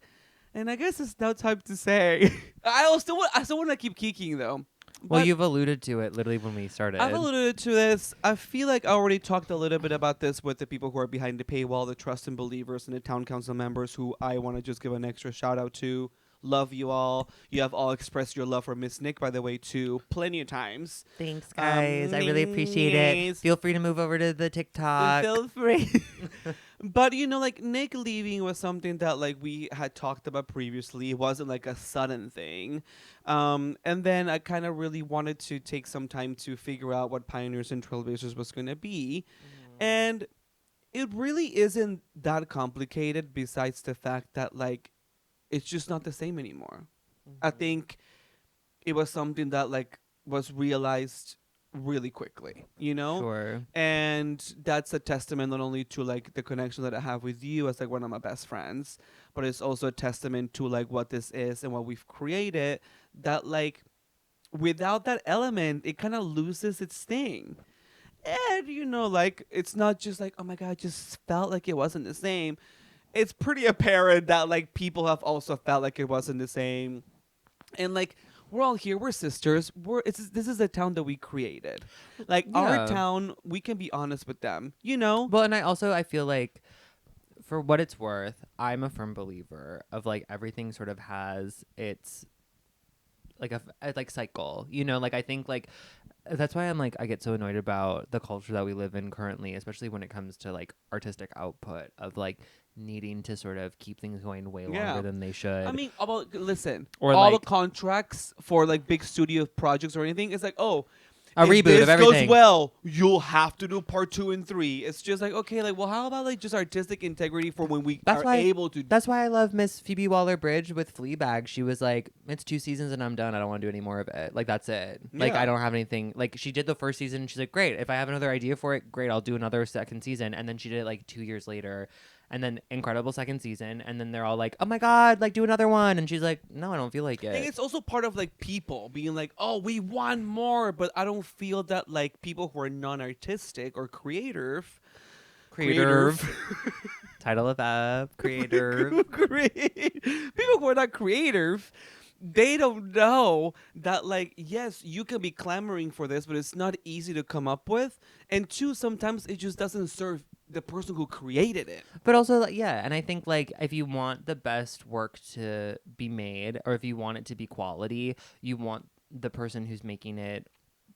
and I guess it's now time to say. I still want to keep kicking though. well, But you've alluded to it literally when we started. I've alluded to this. I feel like I already talked a little bit about this with the people who are behind the paywall, the trust and believers, and the town council members who I want to just give an extra shout out to. Love you all. You have all expressed your love for Miss Nick, by the way, too, plenty of times. Thanks, guys. I really appreciate it. Yes. Feel free to move over to the TikTok. Feel free. But you know, like Nick leaving was something that like we had talked about previously. It wasn't like a sudden thing. And then I kind of really wanted to take some time to figure out what Pioneers and Trailblazers was going to be. And it really isn't that complicated besides the fact that like it's just not the same anymore. I think it was something that like was realized really quickly, you know? Sure. And that's a testament not only to like the connection that I have with you as like one of my best friends, but it's also a testament to like what this is and what we've created, that like without that element it kind of loses its sting. And you know, like it's not just like, oh my God, I just felt like it wasn't the same. It's pretty apparent that like people have also felt like it wasn't the same. And like we're all here, we're sisters. This is a town that we created. Like our Yeah. town, we can be honest with them, you know? Well, and I feel like, for what it's worth, I'm a firm believer of like everything sort of has its like a like cycle, you know? Like I think like that's why I'm like I get so annoyed about the culture that we live in currently, especially when it comes to like artistic output of like needing to sort of keep things going way Yeah. longer than they should. I mean, listen, Or all like- the contracts for like big studio projects or anything, it's like, oh, A if reboot this of everything. goes well, you'll have to do part 2 and 3. It's just like, okay, like, well, how about like just artistic integrity for when we That's are why- able to? That's why I love Miss Phoebe Waller-Bridge with Fleabag. She was like, it's 2 seasons and I'm done. I don't want to do any more of it. Like, that's it. Like, Yeah. I don't have anything. Like, she did the first season. And she's like, great. If I have another idea for it, great. I'll do another second season. And then she did it like 2 years later. And then incredible second season. And then they're all like, oh my God, like do another one. And she's like, no, I don't feel like I think it. it's also part of like people being like, oh, we want more, but I don't feel that like people who are non-artistic or creative. Creat-erv. Title of up. Creat-erv. People who are not creative, they don't know that like, yes, you can be clamoring for this, but it's not easy to come up with. And 2, sometimes it just doesn't serve the person who created it. But also, like, yeah, and I think like if you want the best work to be made, or if you want it to be quality, you want the person who's making it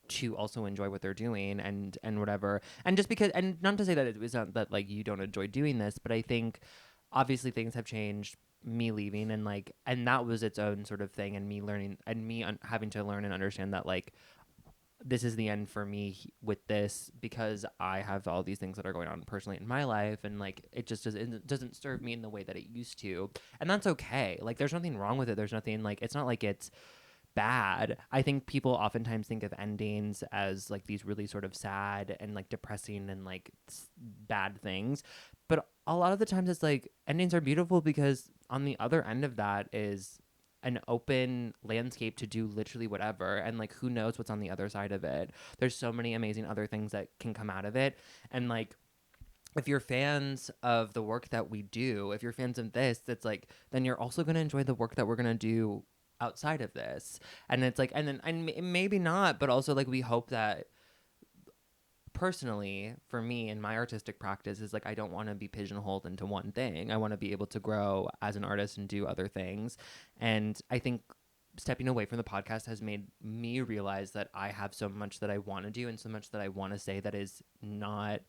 to also enjoy what they're doing and whatever. And just because, and not to say that it's not that like you don't enjoy doing this, but I think obviously things have changed. Me leaving and like, and that was its own sort of thing, and me learning and me having to learn and understand that like this is the end for me with this, because I have all these things that are going on personally in my life, and like it just doesn't serve me in the way that it used to, and that's okay. Like there's nothing wrong with it. There's nothing like, it's not like it's bad. I think people oftentimes think of endings as like these really sort of sad and like depressing and like bad things. But a lot of the times it's like endings are beautiful because on the other end of that is an open landscape to do literally whatever. And like, who knows what's on the other side of it? There's so many amazing other things that can come out of it. And like, if you're fans of the work that we do, if you're fans of this, it's like, then you're also going to enjoy the work that we're going to do outside of this. And it's like, and maybe not, but also like, we hope that personally for me in my artistic practice is like, I don't want to be pigeonholed into one thing. I want to be able to grow as an artist and do other things. And I think stepping away from the podcast has made me realize that I have so much that I want to do and so much that I want to say that is not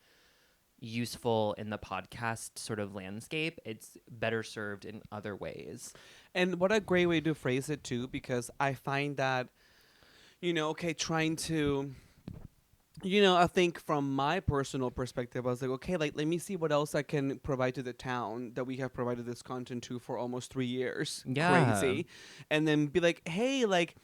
useful in the podcast sort of landscape. It's better served in other ways. And what a great way to phrase it too, because I find that, trying to, I think from my personal perspective, I was like, okay, like, let me see what else I can provide to the town that we have provided this content to for almost 3 years. Yeah. Crazy. And then be like, hey, like,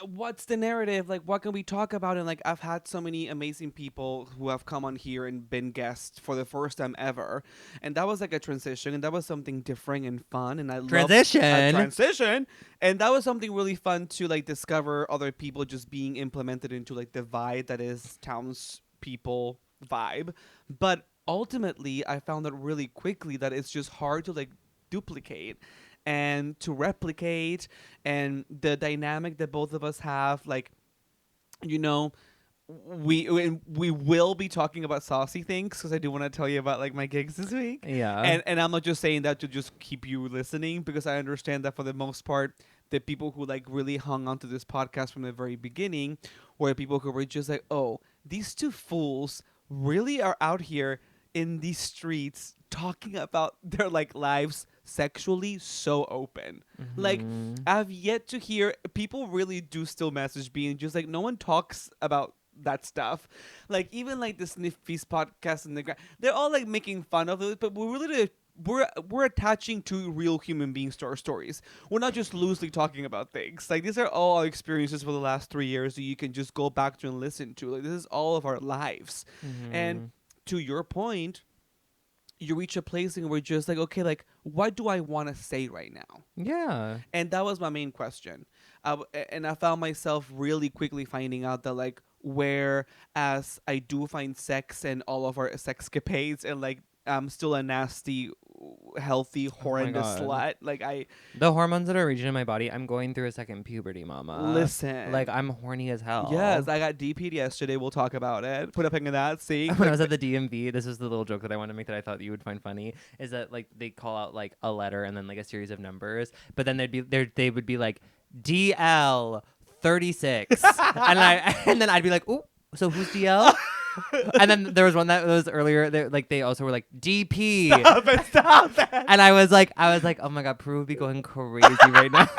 what's the narrative? Like, what can we talk about? And like, I've had so many amazing people who have come on here and been guests for the first time ever, and that was like a transition, and that was something different and fun, and I love transition, and that was something really fun to like discover other people just being implemented into like the vibe that is townspeople vibe. But ultimately, I found out really quickly that it's just hard to like duplicate and to replicate, and the dynamic that both of us have, like, we will be talking about saucy things because I do want to tell you about like my gigs this week. Yeah. And I'm not just saying that to just keep you listening, because I understand that for the most part, the people who like really hung onto this podcast from the very beginning were people who were just like, oh, these two fools really are out here in these streets talking about their like lives sexually so open. Like, I've yet to hear people really do still message being just like, no one talks about that stuff. Like, even like the Sniff Feast podcast and they're all like making fun of it, but we're attaching to real human beings to our stories. We're not just loosely talking about things. Like, these are all our experiences for the last 3 years that you can just go back to and listen to. Like, this is all of our lives. And to your point, you reach a place where you're just like, okay, like, what do I want to say right now? Yeah. And that was my main question. And I found myself really quickly finding out that, like, whereas I do find sex and all of our sexcapades, and, like, I'm still a nasty, healthy, horrendous slut. Like, the hormones that are reaching in my body, I'm going through a second puberty, mama. Listen. Like, I'm horny as hell. Yes, I got DP'd yesterday. We'll talk about it. Put a ping in that. See? When I was at the DMV, this was the little joke that I wanted to make that I thought you would find funny, is that, like, they call out, like, a letter and then, like, a series of numbers, but then they would be like, DL 36. and then I'd be like, ooh, so who's DL? And then there was one that was earlier. They also were like DP. Stop it. And I was like, oh my god, Peru would be going crazy right now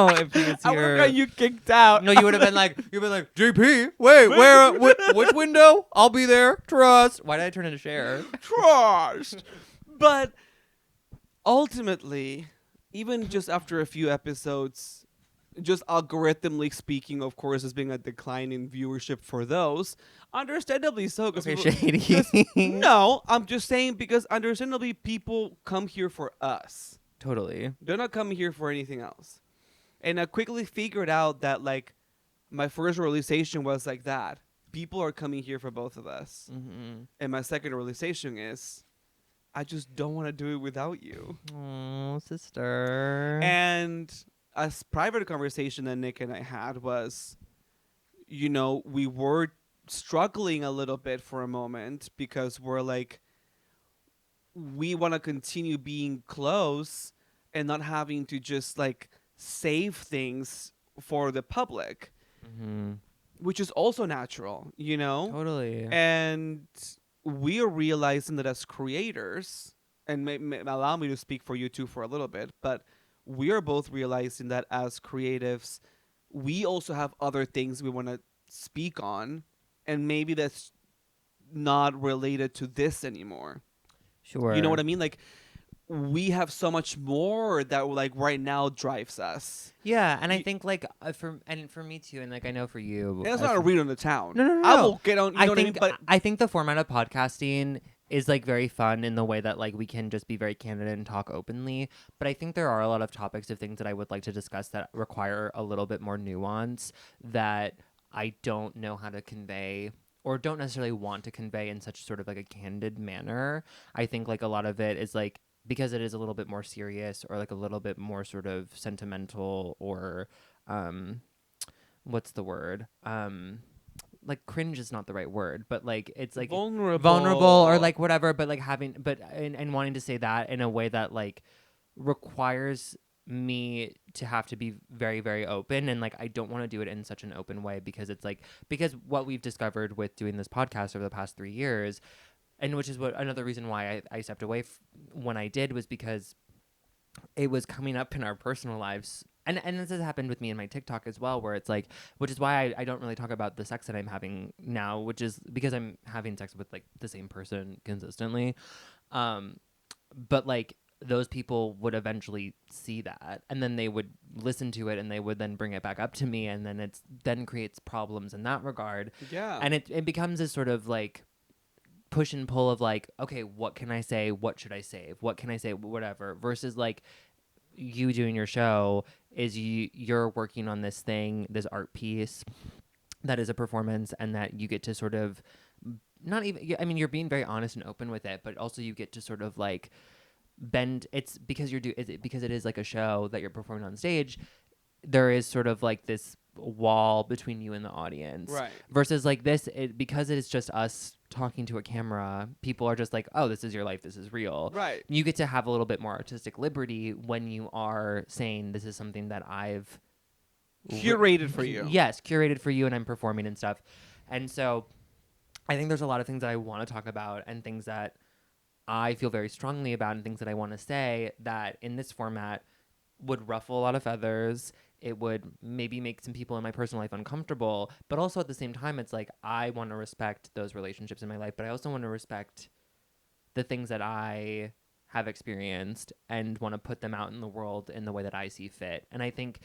if he was here. I would have got you kicked out. No, you would have been like, JP. Wait, where? Which window? I'll be there. Trust. Why did I turn into Cher? Trust. But ultimately, even just after a few episodes, just algorithmically speaking, of course, there's been a decline in viewership for those. Understandably so. Okay, shady. No, I'm just saying, because understandably people come here for us. Totally. They're not coming here for anything else. And I quickly figured out that, like, my first realization was like that. People are coming here for both of us. And my second realization is, I just don't want to do it without you. Oh, sister. And a private conversation that Nick and I had was, we were struggling a little bit for a moment, because we're like, we want to continue being close and not having to just like save things for the public, which is also natural, Totally. And we are realizing that as creators, and allow me to speak for you two for a little bit, but we are both realizing that as creatives, we also have other things we want to speak on, and maybe that's not related to this anymore. Sure. You know what I mean? Like, we have so much more that like right now drives us. Yeah, and I Y- think like for me too, and like I know for you, And it's not a read on the town. no, no, no, I no. will get on. You I know what I mean? think But I think the format of podcasting is like very fun in the way that like we can just be very candid and talk openly. But I think there are a lot of topics of things that I would like to discuss that require a little bit more nuance that I don't know how to convey or don't necessarily want to convey in such sort of like a candid manner. I think like a lot of it is like because it is a little bit more serious or like a little bit more sort of sentimental or um what's the word? Like cringe is not the right word, but like it's like vulnerable or like whatever, but like having but and wanting to say that in a way that like requires me to have to be very very open and like I don't want to do it in such an open way because it's like because what we've discovered with doing this podcast over the past 3 years and which is what another reason why I stepped away when I did was because it was coming up in our personal lives. And this has happened with me in my TikTok as well, where it's like, which is why I don't really talk about the sex that I'm having now, which is because I'm having sex with like the same person consistently. Um, but like those people would eventually see that and then they would listen to it and they would then bring it back up to me. And then it's then creates problems in that regard. yeah, And it becomes this sort of like, push and pull of like, okay, what can I say? What should I save? What can I say? Whatever. Versus like you doing your show is you're working on this thing, this art piece that is a performance, and that you get to sort of not even. I mean, you're being very honest and open with it, but also you get to sort of like bend. It's because because it is like a show that you're performing on stage. There is sort of like this wall between you and the audience right. versus like this because it is just us talking to a camera, people are just like, oh, this is your life, this is real. Right. You get to have a little bit more artistic liberty when you are saying this is something that I've Curated for you. yes, curated for you and I'm performing and stuff. And so I think there's a lot of things that I want to talk about and things that I feel very strongly about and things that I want to say that in this format would ruffle a lot of feathers. It would maybe make some people in my personal life uncomfortable, but also at the same time, it's like I want to respect those relationships in my life, but I also want to respect the things that I have experienced and want to put them out in the world in the way that I see fit. And I think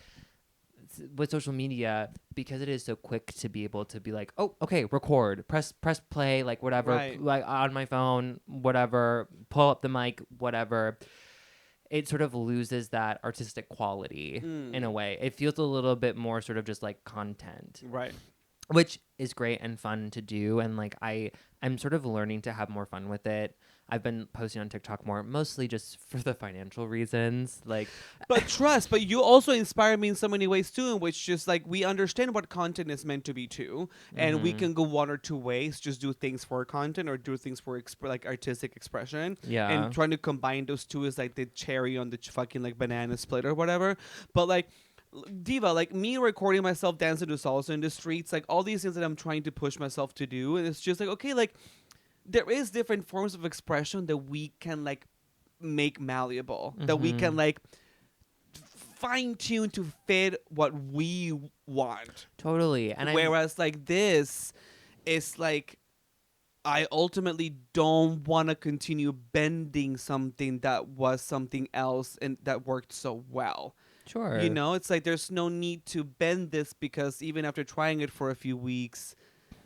with social media, because it is so quick to be able to be like, oh, okay, record, press play, like whatever, Right. like on my phone, whatever, pull up the mic, whatever. It sort of loses that artistic quality in a way. It feels a little bit more sort of just like content, Right. which is great and fun to do. And like I'm sort of learning to have more fun with it. I've been posting on TikTok more, mostly just for the financial reasons. Like, But you also inspire me in so many ways too, in which just like we understand what content is meant to be too, and we can go one or two ways. Just do things for content or do things for like artistic expression. yeah, And trying to combine those two is like the cherry on the fucking like banana split or whatever. But like. Diva, like me recording myself dancing to salsa in the streets, like all these things that I'm trying to push myself to do, and it's just like okay, like there is different forms of expression that we can like make malleable, that we can like fine tune to fit what we want. totally. And Whereas like this is like I ultimately don't want to continue bending something that was something else and that worked so well. sure. You know, it's like there's no need to bend this because even after trying it for a few weeks,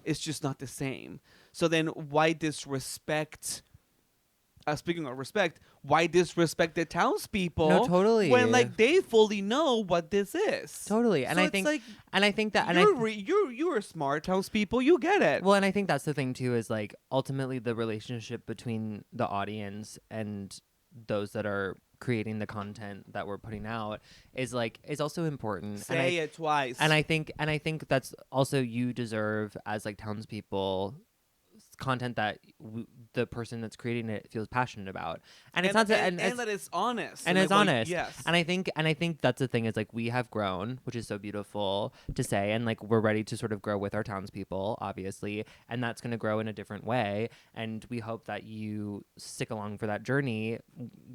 it's just not the same. So then why disrespect? Speaking of respect, why disrespect the townspeople? No, totally. When like they fully know what this is. Totally. And So I it's think, like and I think that, and you're smart townspeople. You get it. well, and I think that's the thing too, is like ultimately the relationship between the audience and those that are creating the content that we're putting out is also important. Say it twice. And I think that's also you deserve as like townspeople content that the person that's creating it feels passionate about, and it's not and that it's honest. and it's like, honest. Yes. And I think that's the thing is like we have grown, which is so beautiful to say, and like we're ready to sort of grow with our townspeople, obviously, and that's going to grow in a different way. And we hope that you stick along for that journey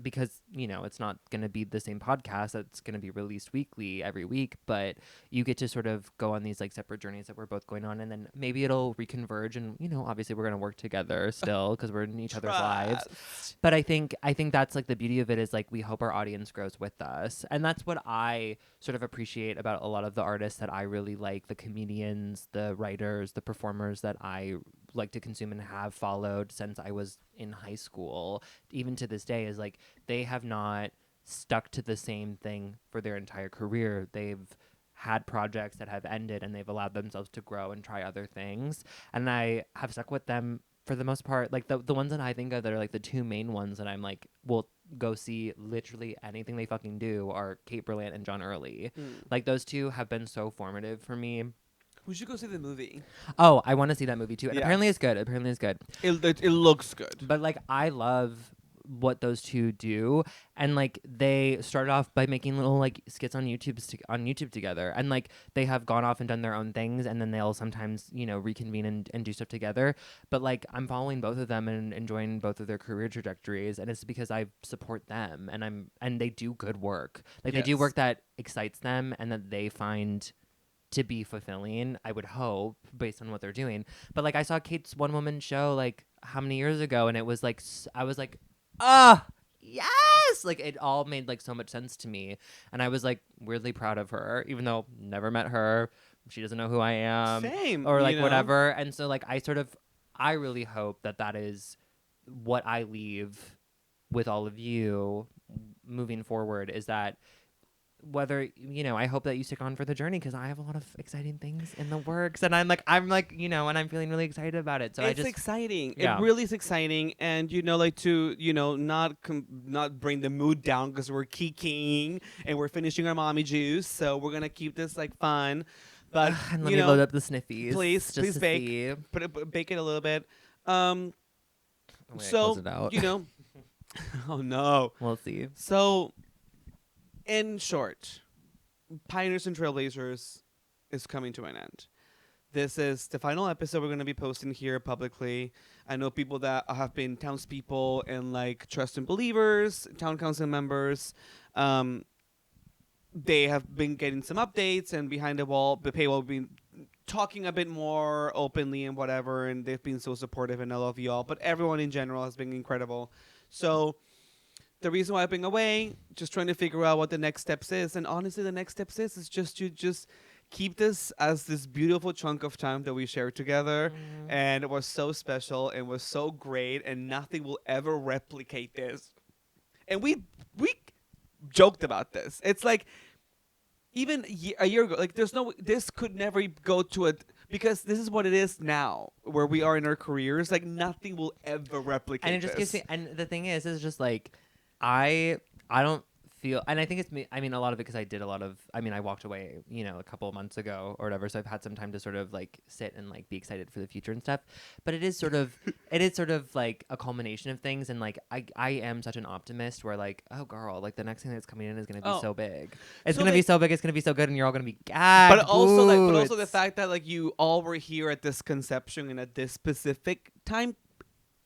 because it's not going to be the same podcast that's going to be released weekly every week, but you get to sort of go on these like separate journeys that we're both going on, and then maybe it'll reconverge, and obviously we're going to work together still because we're in each other's lives. Trust. But I think that's like the beauty of it is like we hope our audience grows with us. And that's what I sort of appreciate about a lot of the artists that I really like, the comedians, the writers, the performers that I like to consume and have followed since I was in high school, even to this day, is like they have not stuck to the same thing for their entire career. They've had projects that have ended and they've allowed themselves to grow and try other things. And I have stuck with them for the most part. Like the ones that I think of that are like the two main ones that I'm like, will go see literally anything they fucking do are Kate Berlant and John Early. Like those two have been so formative for me. We should go see the movie. Oh, I want to see that movie too. And Yeah. apparently it's good. Apparently it's good. It looks good. But like I love what those two do, and like they started off by making little like skits on YouTube together, and like they have gone off and done their own things, and then they'll sometimes, you know, reconvene and do stuff together. But like I'm following both of them and enjoying both of their career trajectories, and it's because I support them, and they do good work. Like they do Yes. work that excites them and that they find to be fulfilling, I would hope, based on what they're doing. But like I saw Kate's one woman show like how many years ago, and it was like I was like, yes, like it all made like so much sense to me, and I was like weirdly proud of her, even though never met her, she doesn't know who I am, Same. or like you know? whatever. And so like I really hope that is what I leave with all of you moving forward, is that whether, you know, I hope that you stick on for the journey, because I have a lot of exciting things in the works, and I'm like, you know, and I'm feeling really excited about it. So it's exciting. Yeah. It really is exciting, and you know, like to not bring the mood down because we're kikiing and we're finishing our mommy juice, so we're gonna keep this like fun. But and let me load up the sniffies, please just bake. see. Bake it a little bit. Wait, I So closed it out. you know, oh no. We'll see. So, in short, Pioneers and Trailblazers is coming to an end. This is the final episode we're going to be posting here publicly. I know people that have been townspeople and like trust and believers, town council members. They have been getting some updates, and behind the paywall, been talking a bit more openly and whatever, and they've been so supportive, and I love you all. But everyone in general has been incredible. So the reason why I've been away, just trying to figure out what the next steps is. And honestly, the next steps is just to keep this as this beautiful chunk of time that we shared together. And it was so special and was so great, and nothing will ever replicate this. And we joked about this. It's like, even a year ago, like this could never go to it, because this is what it is now, where we are in our careers. Like nothing will ever replicate. And it just gives me, and the thing is just like, I don't feel, and I think it's me. I mean, a lot of it because I walked away, you know, a couple of months ago or whatever. So I've had some time to sort of like sit and like be excited for the future and stuff. But it is sort of like a culmination of things. And like, I am such an optimist where like, oh girl, like the next thing that's coming in is going to be so big. It's So going to be like- so big. It's going to be so good. And you're all going to be gagged. But also the fact that like you all were here at this conception and at this specific time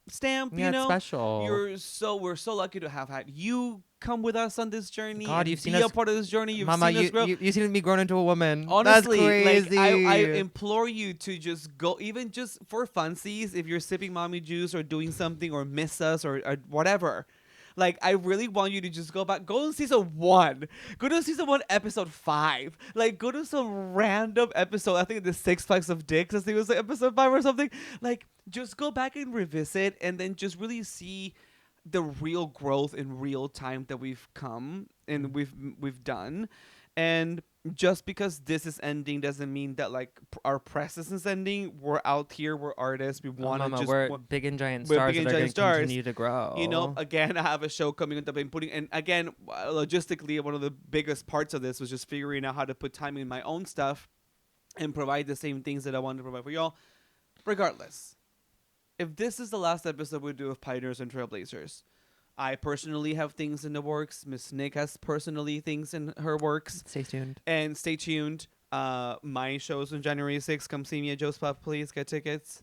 stamp, yeah, you know, it's special. we're so lucky to have had you come with us on this journey. God, and you've seen be us- a part of this journey. You've Mama, seen us grow. you've seen me grown into a woman. Honestly, that's crazy. like I implore you to just go, even just for funsies, if you're sipping mommy juice or doing something or miss us or whatever. Like, I really want you to just go back, go to season 1, go to season 1, episode 5. Like, go to some random episode. I think the 6 Flags of Dicks, I think it was like episode 5 or something. Like, just go back and revisit, and then just really see the real growth in real time that we've come and we've done. And just because this is ending doesn't mean that like our presence is ending. We're out here, we're artists, we want to just we're big and giant we're stars big and that are giant going to stars. continue to grow. You know, again, I have a show coming that I've been putting, and again, logistically, one of the biggest parts of this was just figuring out how to put time in my own stuff and provide the same things that I wanted to provide for y'all. Regardless, if this is the last episode we do of Pioneers and Trailblazers, I personally have things in the works. Miss Nick has personally things in her works. Stay tuned. And stay tuned. My show's on January 6th. Come see me at Joe's Pub, please. Get tickets.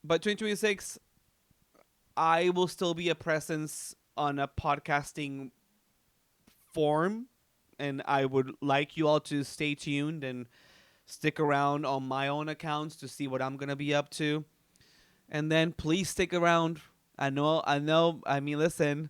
But 2026, I will still be a presence on a podcasting form. And I would like you all to stay tuned and stick around on my own accounts to see what I'm going to be up to. And then please stick around. I know. I mean, listen,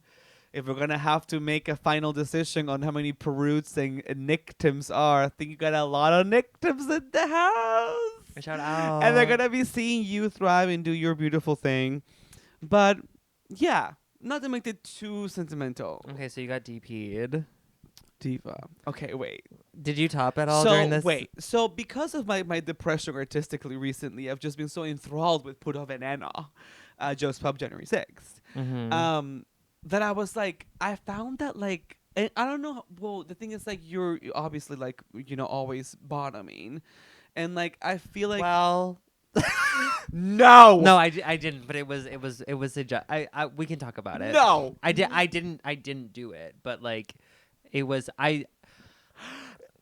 if we're gonna have to make a final decision on how many Peroots and Nictims are, I think you got a lot of Nictims in the house. Shout out. And they're gonna be seeing you thrive and do your beautiful thing. But yeah, not to make it too sentimental. Okay, so you got DP'd. Diva. Okay, wait. Did you top at all So during this? wait. So because of my depression artistically recently, I've just been so enthralled with Puro Veneno, Joe's Pub January 6th. Mhm. That I was like, I found that like, and I don't know. Well, the thing is like, you're obviously like, always bottoming, and like I feel like well, no, no, I didn't, but it was I we can talk about it. no, I didn't do it, but like it was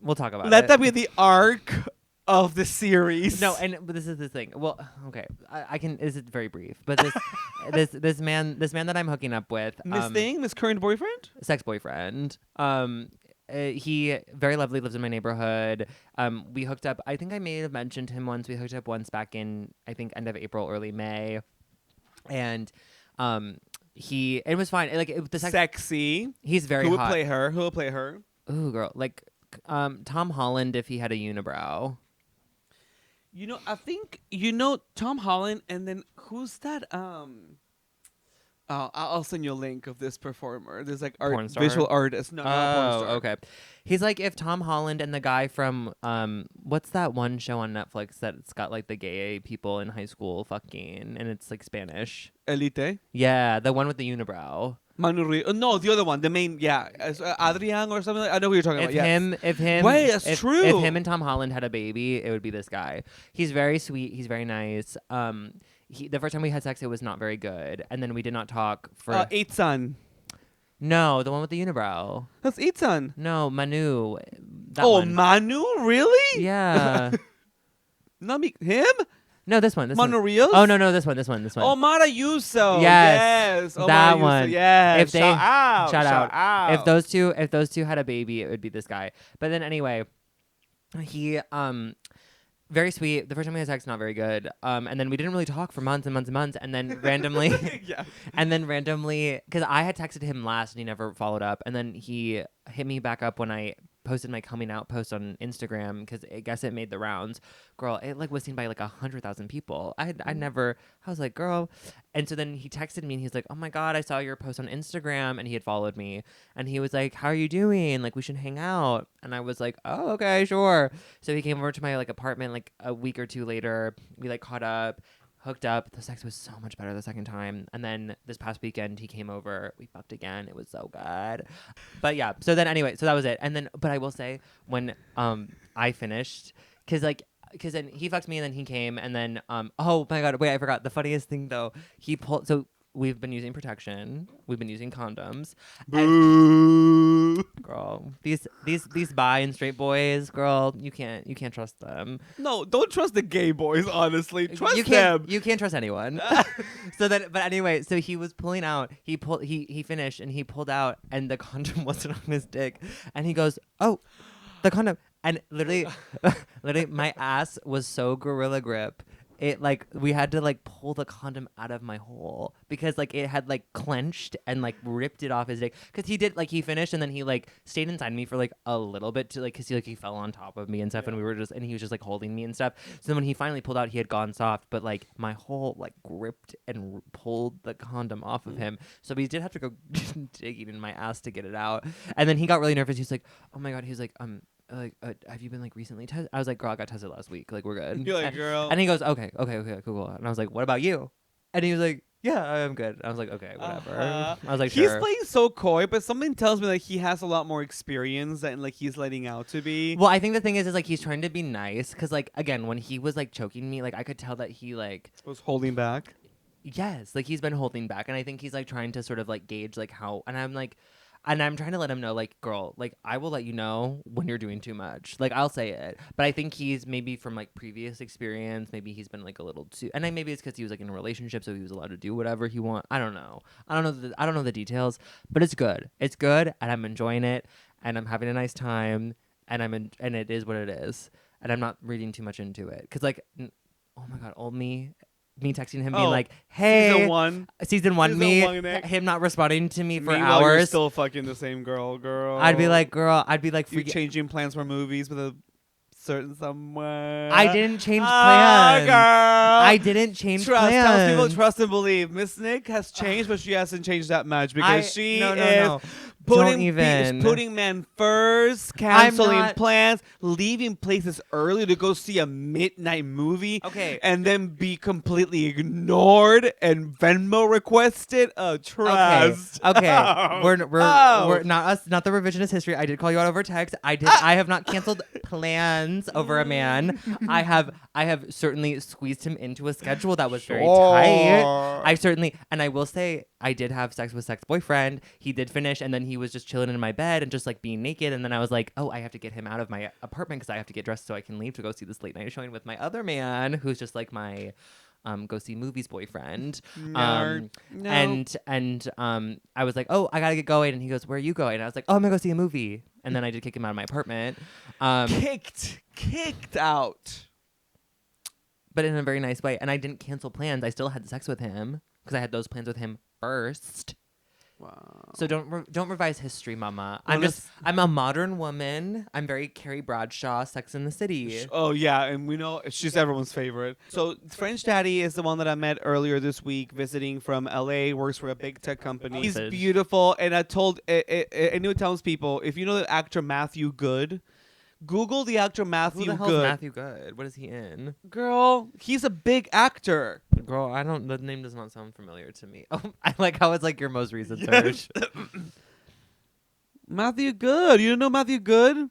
we'll talk about let it. that be the arc of the series. No, but this is the thing. Well, okay, I can. This is very brief, but this man that I'm hooking up with, Miss current boyfriend, sex boyfriend, he very lovely, lives in my neighborhood. We hooked up. I think I may have mentioned him once. We hooked up once back in, I think, end of April, early May, and it was fine. Like the sexy. He's very Who would hot. play her? Who would play her? Ooh, girl, like Tom Holland if he had a unibrow. I think Tom Holland, and then who's that? I'll send you a link of this performer. There's like Porn star? visual artist. No, not a porn star. Okay. He's like if Tom Holland and the guy from what's that one show on Netflix that's got like the gay people in high school fucking and it's like Spanish. Elite. Yeah, the one with the unibrow. No, the other one, the main, Adrian or something. I know who you're talking about. Yes. If him, Wait, that's true. If him and Tom Holland had a baby, it would be this guy. He's very sweet. He's very nice. The first time we had sex, it was not very good, and then we did not talk for. Itzan. No, the one with the unibrow. That's Itzan. No, Manu. That Oh, one. Manu, really? Yeah. Not me. Him? No, this one. Manu Rios? Oh no, this one. Oh, Mara Yuso. Yes. Oh, that Mara one. Yuso. Yes. If they shout out. If those two had a baby, it would be this guy. But then anyway, he very sweet. The first time we had sex, not very good. And then we didn't really talk for months and months and months. And then randomly, Yeah. because I had texted him last and he never followed up. And then he hit me back up when I posted my coming out post on Instagram because I guess it made the rounds. Girl, it like was seen by like 100,000 people. I was like, girl. And so then he texted me and he's like, oh my God, I saw your post on Instagram, and he had followed me. And he was like, how are you doing? Like, we should hang out. And I was like, oh, okay, sure. So he came over to my like apartment like a week or two later. We like caught up, hooked up. The sex was so much better the second time. And then this past weekend he came over. We fucked again. It was so good. But yeah. So then anyway, so that was it. And then, but I will say when I finished, because then he fucked me and then he came and then oh my God, wait, I forgot. The funniest thing though, so we've been using protection. We've been using condoms. Boo. Girl, these bi and straight boys, girl, you can't trust them. No, don't trust the gay boys, honestly. Trust them. them. You can't trust anyone. So then, but anyway, so he was pulling out. He finished and he pulled out and the condom wasn't on his dick. And he goes, oh, the condom. And literally, my ass was so gorilla grip. It like we had to like pull the condom out of my hole because like it had like clenched and like ripped it off his dick. Because he finished and then he like stayed inside me for like a little bit to like because he fell on top of me and stuff, and we were and he was just like holding me and stuff. So then when he finally pulled out, he had gone soft, but like my hole like gripped and pulled the condom off of him. So we did have to go digging in my ass to get it out. And then he got really nervous. He's like, oh my God. He's like, have you been like recently tested? I was like, girl, I got tested last week. Like, we're good. You're like, girl. And he goes, okay, cool. And I was like, what about you? And he was like, yeah, I'm good. And I was like, okay, whatever. I was like, sure. He's playing so coy, but something tells me like he has a lot more experience than like he's letting out to be. Well, I think the thing is like he's trying to be nice because like again when he was like choking me, like I could tell that he like was holding back. Yes, like he's been holding back, and I think he's like trying to sort of like gauge like how. And I'm trying to let him know, like, girl, like, I will let you know when you're doing too much. Like, I'll say it. But I think he's maybe from, like, previous experience, maybe he's been, like, a little too... And maybe it's because he was, like, in a relationship, so he was allowed to do whatever he wants. I don't know. I don't know the details. But it's good. It's good, and I'm enjoying it, and I'm having a nice time, and and it is what it is. And I'm not reading too much into it. Because, like, oh, my God, old me... me texting him being Oh, like, "Hey, Season 1. season one, Season me, 1, Nick. him not responding to me for Meanwhile, you're hours." still fucking the same girl. I'd be like, You changing plans for movies with a certain someone. I didn't change Ah, plans. girl. I didn't change Trust. plans. Tells people trust and believe. Miss Nick has changed, but she hasn't changed that much because she is putting men first, canceling plans, leaving places early to go see a midnight movie. Okay. And then be completely ignored and Venmo requested. Oh, trust. Okay. We're Oh. not us, not the revisionist history. I did call you out over text. I have not canceled plans over a man. I have certainly squeezed him into a schedule that was very tight. And I will say I did have sex with sex boyfriend. He did finish, and then he was just chilling in my bed and just like being naked. And then I was like, oh, I have to get him out of my apartment because I have to get dressed so I can leave to go see this late night showing with my other man, who's just like my go see movies boyfriend. No. And I was like, oh, I gotta get going. And he goes, where are you going? And I was like, oh, I'm gonna go see a movie. And then I did kick him out of my apartment. Kicked out. But in a very nice way. And I didn't cancel plans. I still had sex with him because I had those plans with him first. Wow. So don't revise history, mama. I'm a modern woman. I'm very Carrie Bradshaw, Sex in the City. Oh yeah, and we know she's everyone's favorite. So French Daddy is the one that I met earlier this week, visiting from LA. Works for a big tech company. He's beautiful, and I told new townspeople, if you know the actor Matthew Good, Google the actor Matthew Good. Who the hell is Matthew Good? What is he in? Girl, he's a big actor. Girl, the name does not sound familiar to me. Oh, I like how it's like your most recent search. Matthew Good. You don't know Matthew Good?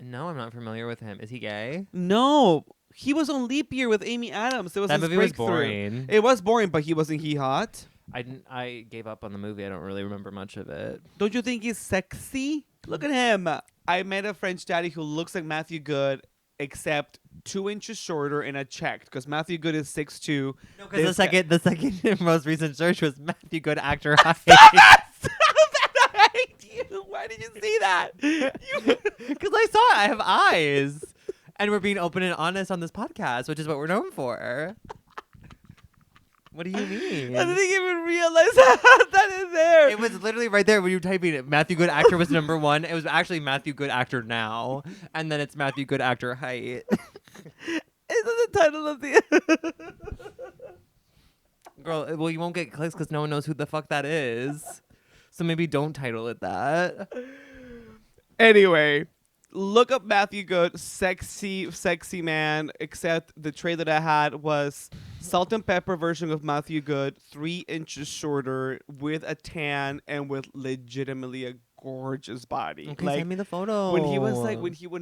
No, I'm not familiar with him. Is he gay? No. He was on Leap Year with Amy Adams. It was that his movie breakthrough. was boring. It was boring, but wasn't he hot? I gave up on the movie. I don't really remember much of it. Don't you think he's sexy? Look at him. I met a French daddy who looks like Matthew Good, except 2 inches shorter and a checked, because Matthew Good is 6'2". No, because the second most recent search was Matthew Good actor height. Why did you see that? Because I saw it. I have eyes. And we're being open and honest on this podcast, which is what we're known for. What do you mean? I didn't even realize that is there. It was literally right there when you were typing it. Matthew Good actor was number 1. It was actually Matthew Good actor now. And then it's Matthew Good actor height. Is that the title of the... Girl, well, you won't get clicks because no one knows who the fuck that is. So maybe don't title it that. Anyway, look up Matthew Good, sexy man, except the trait that I had was salt and pepper version of Matthew Good, 3 inches shorter, with a tan and with legitimately a gorgeous body. Okay, like, send me the photo. When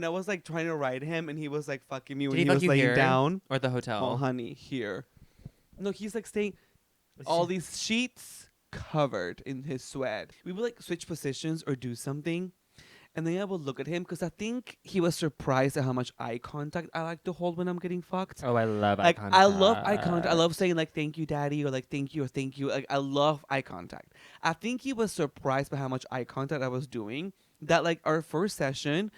I was like trying to ride him and he was like fucking me when he was laying here? down. Or the hotel? Oh, honey, here. No, he's like staying all these sheets covered in his sweat. We would like switch positions or do something. And then I would look at him because I think he was surprised at how much eye contact I like to hold when I'm getting fucked. Oh, I love eye contact. I love eye contact. I love saying like thank you, daddy, or like thank you or thank you. Like I love eye contact. I think he was surprised by how much eye contact I was doing. That like our first session,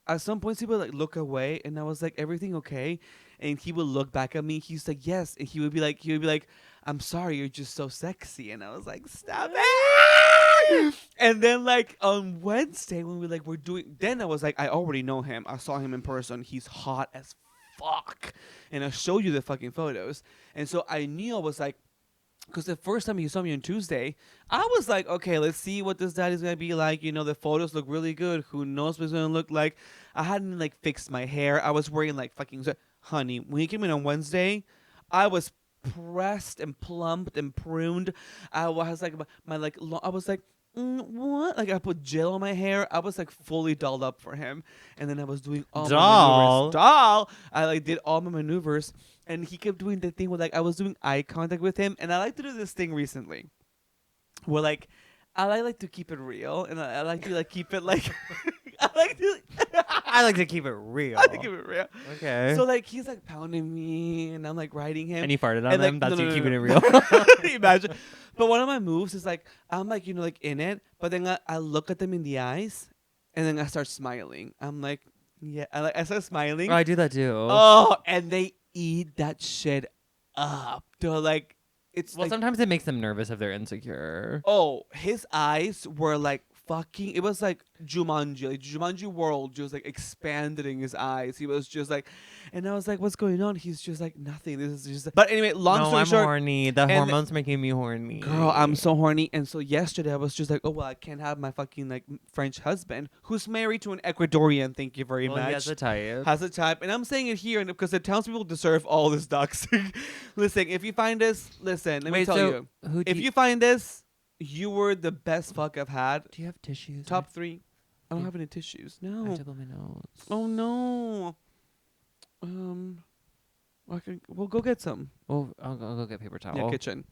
at some points he would like look away and I was like, everything okay? And he would look back at me. He's like, yes. And he would be like, I'm sorry, you're just so sexy. And I was like, stop it. And then like on Wednesday when we're doing, then I was like, I already know him. I saw him in person. He's hot as fuck. And I'll show you the fucking photos. And so I knew I was like, because the first time you saw me on Tuesday, I was like, okay, let's see what this daddy's going to be like. You know, the photos look really good. Who knows what it's going to look like? I hadn't like fixed my hair. I was wearing like fucking... Honey, when he came in on Wednesday, I was pressed and plumped and pruned. I was like, I was like, what? Like I put gel on my hair. I was like fully dolled up for him. And then I was doing all my maneuvers. I like did all my maneuvers. And he kept doing the thing where like I was doing eye contact with him. And I like to do this thing recently where like I like to keep it real. And I like to like keep it like... I like to keep it real. Okay. So like he's like pounding me and I'm like riding him. And he farted on him? That's you keeping it real? Imagine. But one of my moves is like I'm like, you know, like in it, but then I look at them in the eyes and then I start smiling. I'm like, yeah, I start smiling. Oh, I do that too. Oh, and they eat that shit up. They're like, it's Well, like, sometimes it makes them nervous if they're insecure. oh, his eyes were like fucking. It was like Jumanji World, just like expanding his eyes. He was just like, and I was like, what's going on? He's just like nothing. This is just. But anyway, long No, story I'm short, horny. The and hormones making me horny. girl, I'm so horny. And so yesterday I was just like, oh well, I can't have my fucking like French husband who's married to an Ecuadorian. Thank you very Well, much. he has a type. Has a type, and I'm saying it here and because the townspeople deserve all this ducks. Listen, if you find this, listen, let me tell you. Who If you find this, you were the best fuck I've had. do you have tissues? Top 3. I don't have any tissues. I No. tickle my nose. Oh no. We'll go get some. Well, I'll go get paper towel. Yeah, kitchen.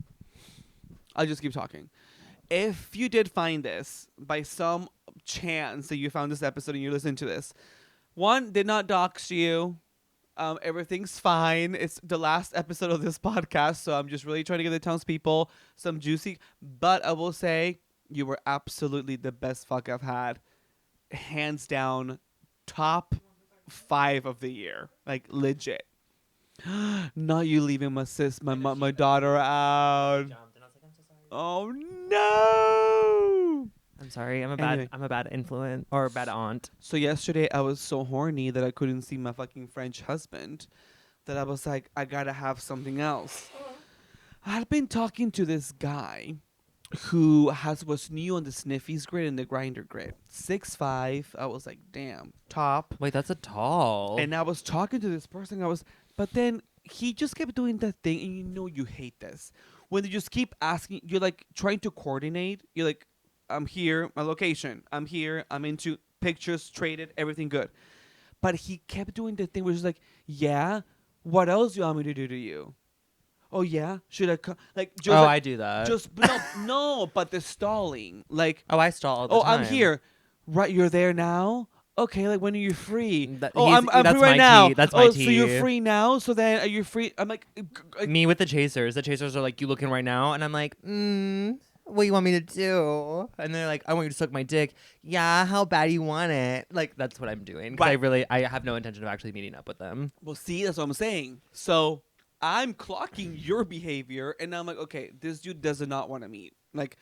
I'll just keep talking. If you did find this by some chance that you found this episode and you listened to this, one, did not dox you. Everything's fine. It's the last episode of this podcast, so I'm just really trying to give the townspeople some juicy. But I will say, you were absolutely the best fuck I've had. Hands down, top 5 of the year. Like, legit. Not you leaving my daughter out. Oh no! I'm sorry. Anyway. I'm a bad influence or a bad aunt. So yesterday I was so horny that I couldn't see my fucking French husband that I was like, I gotta have something else. I had been talking to this guy who was new on the Sniffies grid and the Grinder grid. 6'5". I was like, damn, top. Wait, that's a tall. And I was talking to this person. But then he just kept doing that thing, and you know you hate this. When they just keep asking, you're like trying to coordinate. You're like, I'm here, my location. I'm here, I'm into pictures, traded, everything good. But he kept doing the thing where he's like, yeah, what else do you want me to do to you? Oh, yeah? Should I come? Like, just oh, like, I do that. Just, no, but the stalling. Like, oh, I stall all the time. I'm here. Right, you're there now? Okay, like, when are you free? I'm free right now. That's my so tea. you're free now? So then, are you free? I'm like... Me with the chasers. The chasers are like, you looking right now? And I'm like, what do you want me to do? And they're like, I want you to suck my dick. Yeah, how bad you want it? Like, that's what I'm doing. Because I have no intention of actually meeting up with them. Well, see, that's what I'm saying. So I'm clocking your behavior, and I'm like, okay, this dude does not want to meet. Like,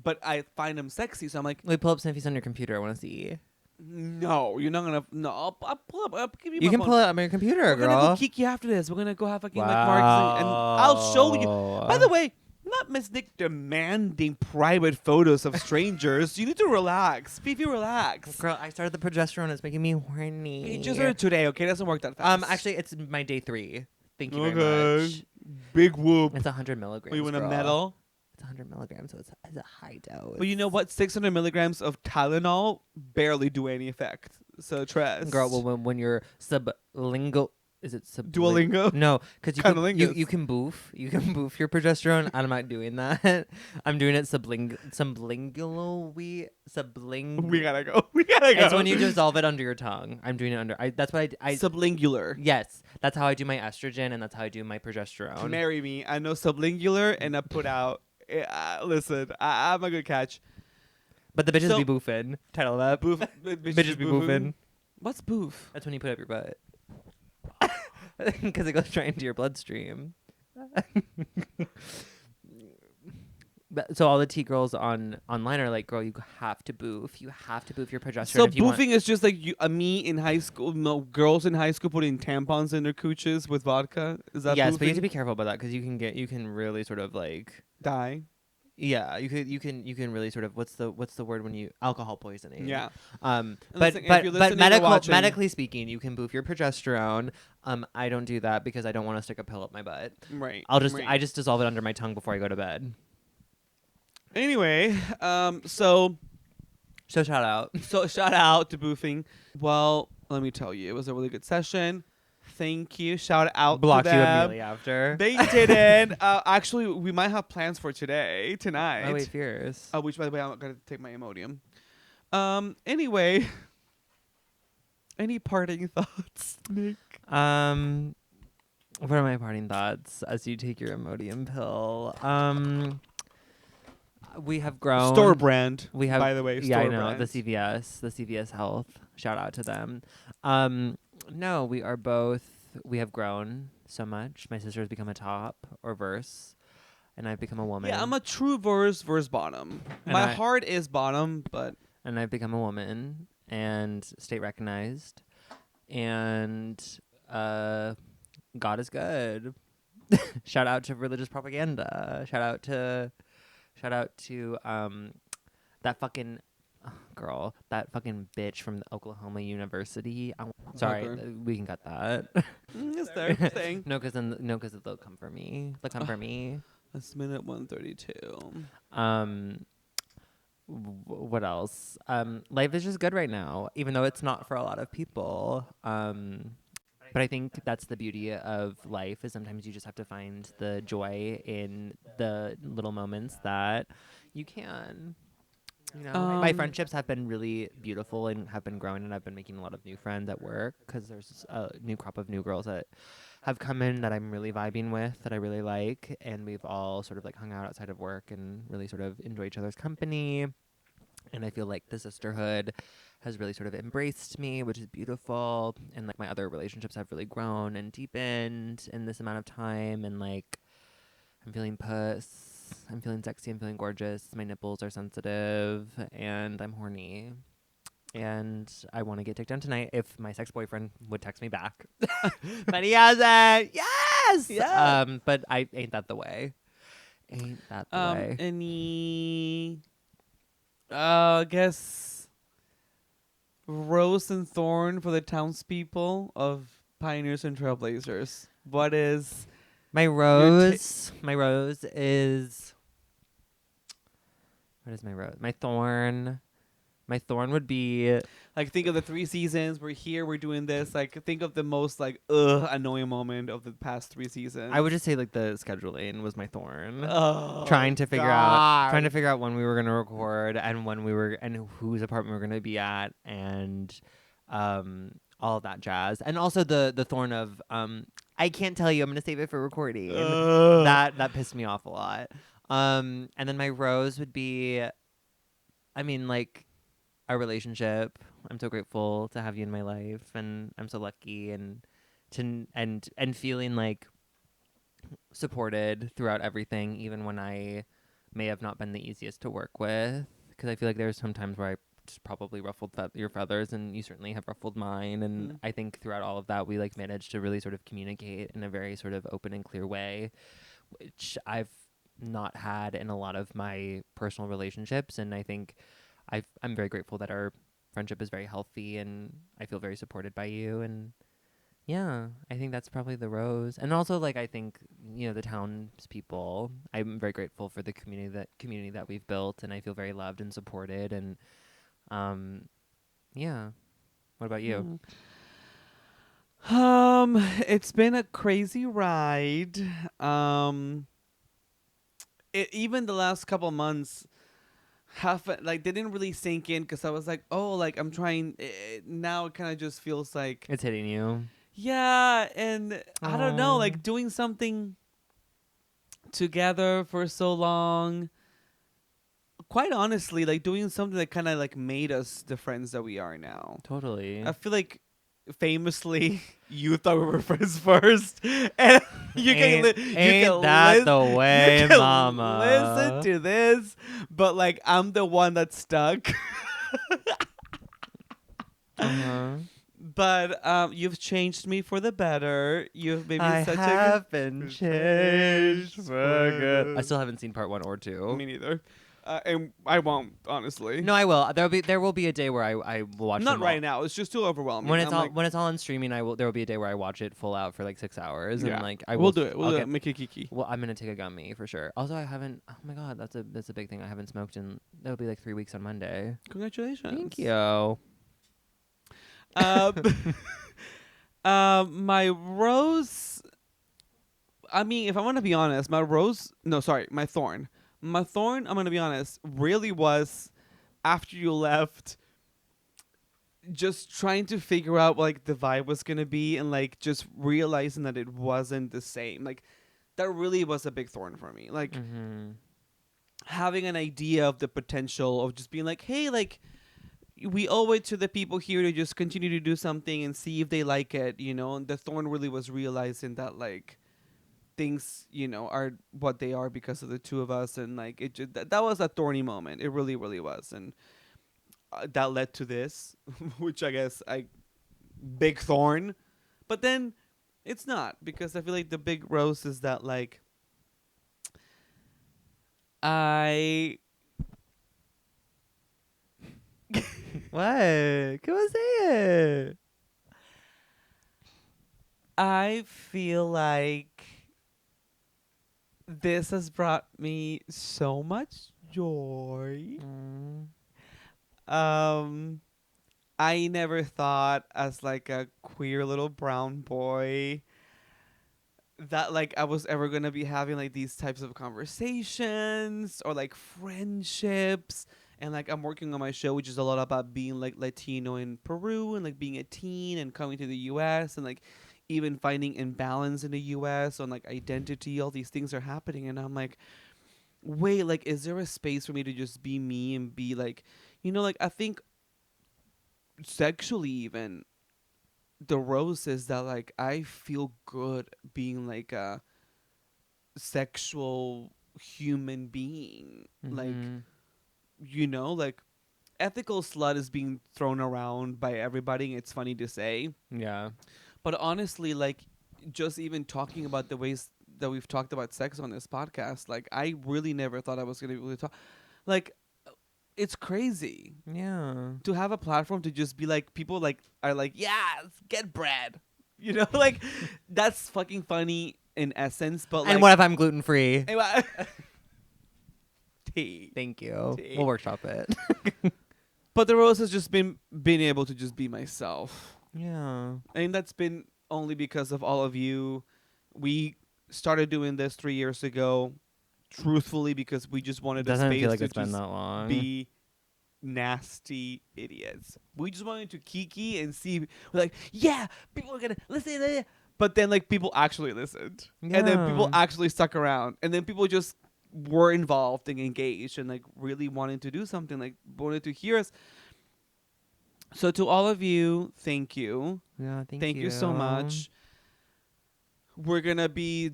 but I find him sexy, so I'm like... Wait, pull up Sniffies on your computer. I want to see. No, you're not gonna. No, I'll pull up. I'll give you. You my can phone. pull it on your computer, We're girl. gonna go kiki after this. We're gonna go have fucking like marks, and I'll show you. By the way, not Miss Nick demanding private photos of strangers. You need to relax. Fifi, relax. Girl, I started the progesterone. It's making me horny. You just started today, okay? It doesn't work that fast. Actually, it's my day 3. Thank you okay. very much. Big whoop. It's 100 milligrams. You want a girl. medal? It's 100 milligrams, so it's a high dose. But you know what? 600 milligrams of Tylenol barely do any effect. So trust. Girl, well, when you're sublingual, is it Duolingo? No, because Cunnilingus. you can boof. You can boof your progesterone. I'm not doing that. I'm doing it sublingual. We gotta go. We gotta go. It's when you dissolve it under your tongue. I'm doing it under. That's what I sublingular. Yes, that's how I do my estrogen, and that's how I do my progesterone. Marry me. I know sublingular, and I put out. Listen, I'm a good catch. But the bitches be boofing. Title of that. Boof. Bitches be boofing. What's boof? That's when you put up your butt. Because it goes right into your bloodstream. So all the T girls online are like, girl, you have to boof. You have to boof your progesterone. So if you boofing is just like me in high school. No, girls in high school putting tampons in their cooches with vodka. Is that yes? boofing? But you have to be careful about that because you can really sort of like die. Yeah, you can really sort of what's the word when you alcohol poisoning. Yeah. But medically speaking, you can boof your progesterone. I don't do that because I don't want to stick a pill up my butt. Right. I just dissolve it under my tongue before I go to bed. Anyway, so shout out. So shout out to boofing. Well, let me tell you, it was a really good session. Thank you. Shout out Blocked to them. you immediately after. They didn't. Actually, we might have plans for tonight. Oh, wait, fierce. Which, by the way, I'm going to take my Imodium. Anyway, any parting thoughts, Nick? What are my parting thoughts as you take your Imodium pill? We have grown. Store brand. We have, by the way. Yeah, I know brand. the CVS Health. Shout out to them. No, we have grown. so much. My sister has become a top or verse, and I've become a woman. Yeah, I'm a true verse bottom. And My heart is bottom, but and I've become a woman and state recognized, and God is good. Shout out to religious propaganda. Shout out to that fucking girl, that fucking bitch from the Oklahoma University. Sorry, we can cut that. Yes, they're saying. No, because they'll come for me. They'll come for me. That's minute 132. What else? Life is just good right now, even though it's not for a lot of people. But I think that's the beauty of life, is sometimes you just have to find the joy in the little moments that you can. You know, my friendships have been really beautiful and have been growing, and I've been making a lot of new friends at work because there's a new crop of new girls that have come in that I'm really vibing with, that I really like, and we've all sort of like hung out outside of work and really sort of enjoy each other's company. And I feel like the sisterhood has really sort of embraced me, which is beautiful. And like my other relationships have really grown and deepened in this amount of time. And like I'm feeling puss, I'm feeling sexy, I'm feeling gorgeous. My nipples are sensitive, and I'm horny. And I want to get dicked down tonight if my sex boyfriend would text me back. But he hasn't. Yes. Yeah. But ain't that the way? Ain't that the way? Any I guess rose and thorn for the townspeople of pioneers and trailblazers. What is my rose? My rose is. What is my rose? My thorn. My thorn would be like, think of the 3 seasons. We're here. We're doing this. Like, think of the most like annoying moment of the past 3 seasons. I would just say like the scheduling was my thorn. Oh, trying to figure out when we were gonna record and when we were and whose apartment we were gonna be at, and all of that jazz, and also the thorn of I can't tell you. I'm gonna save it for recording. That pissed me off a lot. And then my rose would be, I mean, like, our relationship. I'm so grateful to have you in my life, and I'm so lucky and feeling like supported throughout everything, even when I may have not been the easiest to work with, because I feel like there's some times where I just probably ruffled your feathers, and you certainly have ruffled mine, and I think throughout all of that we like managed to really sort of communicate in a very sort of open and clear way, which I've not had in a lot of my personal relationships. And I think I'm very grateful that our friendship is very healthy, and I feel very supported by you. And yeah, I think that's probably the rose. And also, like, I think, you know, the townspeople, I'm very grateful for the community that we've built, and I feel very loved and supported. And yeah. What about you? It's been a crazy ride. Even the last couple months they didn't really sink in, because I was like, oh, like I'm trying. Now it kind of just feels like It's hitting you. Yeah, and I don't know, like doing something together for so long. Quite honestly, like doing something that kind of like made us the friends that we are now. Totally. I feel like famously you thought we were friends first, and you can mama. Listen to this, but like I'm the one that's stuck. But you've changed me for the better. You've made me such a good. I have been changed for good. I still haven't seen part 1 or 2. Me neither. And I won't, honestly. No, I will. There will be a day where I will watch. Not right now. It's just too overwhelming. When it's all on streaming, there will be a day where I watch it full out for like 6 hours. Yeah. And like we'll do it. We'll do it. Make it kiki. Well, I'm gonna take a gummy for sure. Also, I haven't. Oh my god, that's a big thing. I haven't smoked in. That'll be like 3 weeks on Monday. Congratulations. Thank you. My rose. I mean, if I want to be honest, my thorn. My thorn, I'm going to be honest, really was after you left, just trying to figure out what, like, the vibe was going to be, and like just realizing that it wasn't the same. Like, that really was a big thorn for me. Like, having an idea of the potential of just being like, hey, like, we owe it to the people here to just continue to do something and see if they like it, you know. And the thorn really was realizing that like things, you know, are what they are because of the two of us, and like it just that was a thorny moment. It really, really was, and that led to this, which I guess big thorn, but then it's not, because I feel like the big rose is that like I What? Come on, say it. I feel like this has brought me so much joy. Mm. Um, I never thought as like a queer little brown boy that like I was ever gonna be having like these types of conversations or like friendships. And like I'm working on my show, which is a lot about being like Latino in Peru and like being a teen and coming to the US and like even finding imbalance in the US on like identity. All these things are happening, and I'm like, wait, like is there a space for me to just be me and be like, you know, like I think sexually even the rose is that like I feel good being like a sexual human being. Like, Mhm. you know, like ethical slut is being thrown around by everybody, and it's funny to say, Yeah. but honestly, like just even talking about the ways that we've talked about sex on this podcast, like I really never thought I was gonna be able to talk. Like, it's crazy Yeah. to have a platform to just be like, people like are like, yeah, get bread, you know. Like that's fucking funny in essence, but And like what if I'm gluten free? anyway, tea. Thank you. Tea. We'll workshop it. But the rose has just been being able to just be myself, Yeah. and that's been only because of all of you. We started doing this 3 years ago, truthfully, because we just wanted a Doesn't space feel like to it's been just that long. be nasty idiots. We just wanted to kiki and see. We're like, yeah, people are gonna listen to it. But then like people actually listened, and then people Yeah. actually stuck around, and then people just were involved and engaged and like really wanted to do something, like wanted to hear us. So to all of you, thank you. Yeah. Thank you so much. We're gonna be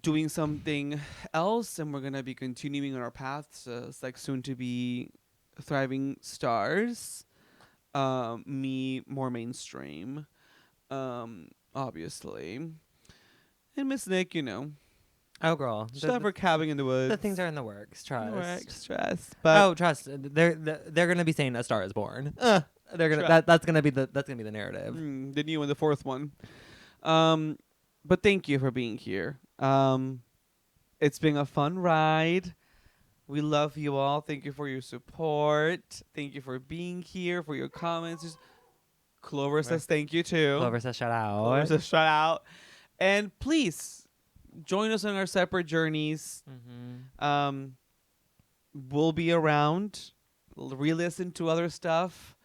doing something else, and we're gonna be continuing on our paths as like soon to be thriving stars. Me more mainstream, obviously. And Miss Nick, you know, Oh, girl. she'll have her cabin in the woods. The things are in the works. Trust. Work, stress, but Oh, trust. They're gonna be saying A Star Is Born. They're gonna Trust. that's gonna be the narrative. the new and the fourth one. But thank you for being here. It's been a fun ride. We love you all. Thank you for your support. Thank you for being here, for your comments. Clover says thank you too. Clover says shout Clover out. says shout out. And please join us on our separate journeys. Mm-hmm. We'll be around. Re-listen to other stuff.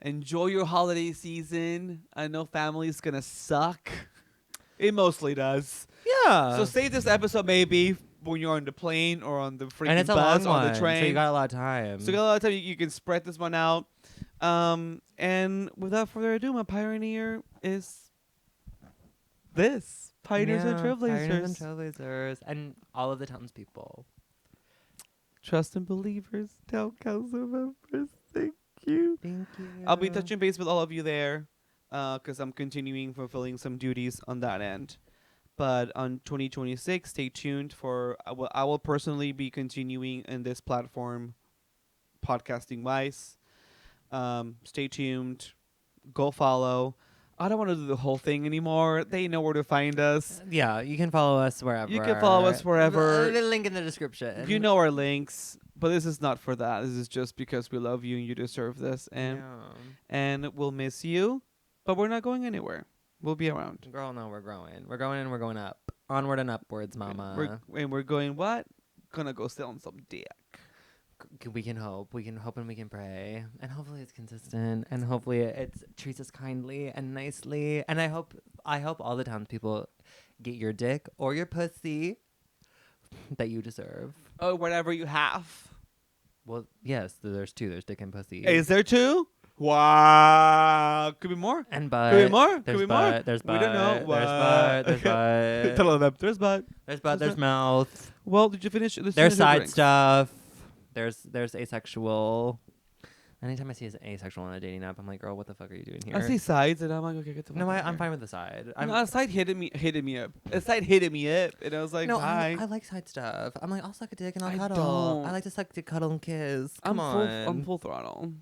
Enjoy your holiday season. I know family's gonna suck. It mostly does. Yeah. So save this episode maybe when you're on the plane or on the freaking and it's a bus long on one, the train. so you got a lot of time. So you got a lot of time. You can spread this one out. And without further ado, my pioneer is this. Pioneers and Trailblazers. Pioneers and Trailblazers. And all of the townspeople. Trust and believers. Town council members. Thank you. Thank you. I'll be touching base with all of you there because I'm continuing fulfilling some duties on that end. But on 2026, stay tuned for. I will personally be continuing in this platform, podcasting wise. Stay tuned. Go follow. I don't want to do the whole thing anymore. They know where to find us. Yeah, you can follow us wherever. You can follow us wherever. The link in the description. You know our links, but this is not for that. This is just because we love you and you deserve this, and we'll miss you, but we're not going anywhere. We'll be around. Girl, no, we're growing. We're going and we're going up. Onward and upwards, mama. We're going what? Gonna go sit on some dick. We can hope. We can hope and we can pray. And hopefully it's consistent. And hopefully it treats us kindly and nicely. And I hope all the townspeople get your dick or your pussy that you deserve. Oh, whatever you have. Well, yes, there's two. There's dick and pussy. Is there two? Wow. Could be more. And butt. Could be more. There's Could be butt. more. There's We butt. don't know. There's butt. There's butt. Tell them. There's butt. There's butt. There's There's mouth. Well, did you finish? There's side stuff. There's asexual. Anytime I see an asexual on a dating app, I'm like, girl, what the fuck are you doing here? I see sides, and I'm like, okay, get the. No, I'm fine with the side. A side hit me up. A side hit me up, and I was like, no, bye. I like side stuff. I'm like, I'll suck a dick and I'll I cuddle. don't. I like to suck dick, cuddle, and kiss. Come on. I'm full throttle.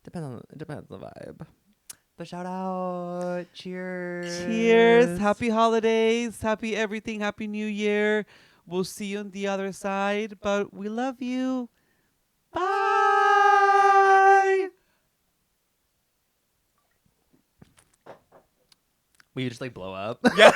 Depends on the vibe. But shout out. Cheers. Cheers. Happy holidays. Happy everything. Happy New Year. We'll see you on the other side, but we love you. Bye. Will you just like blow up? Yeah.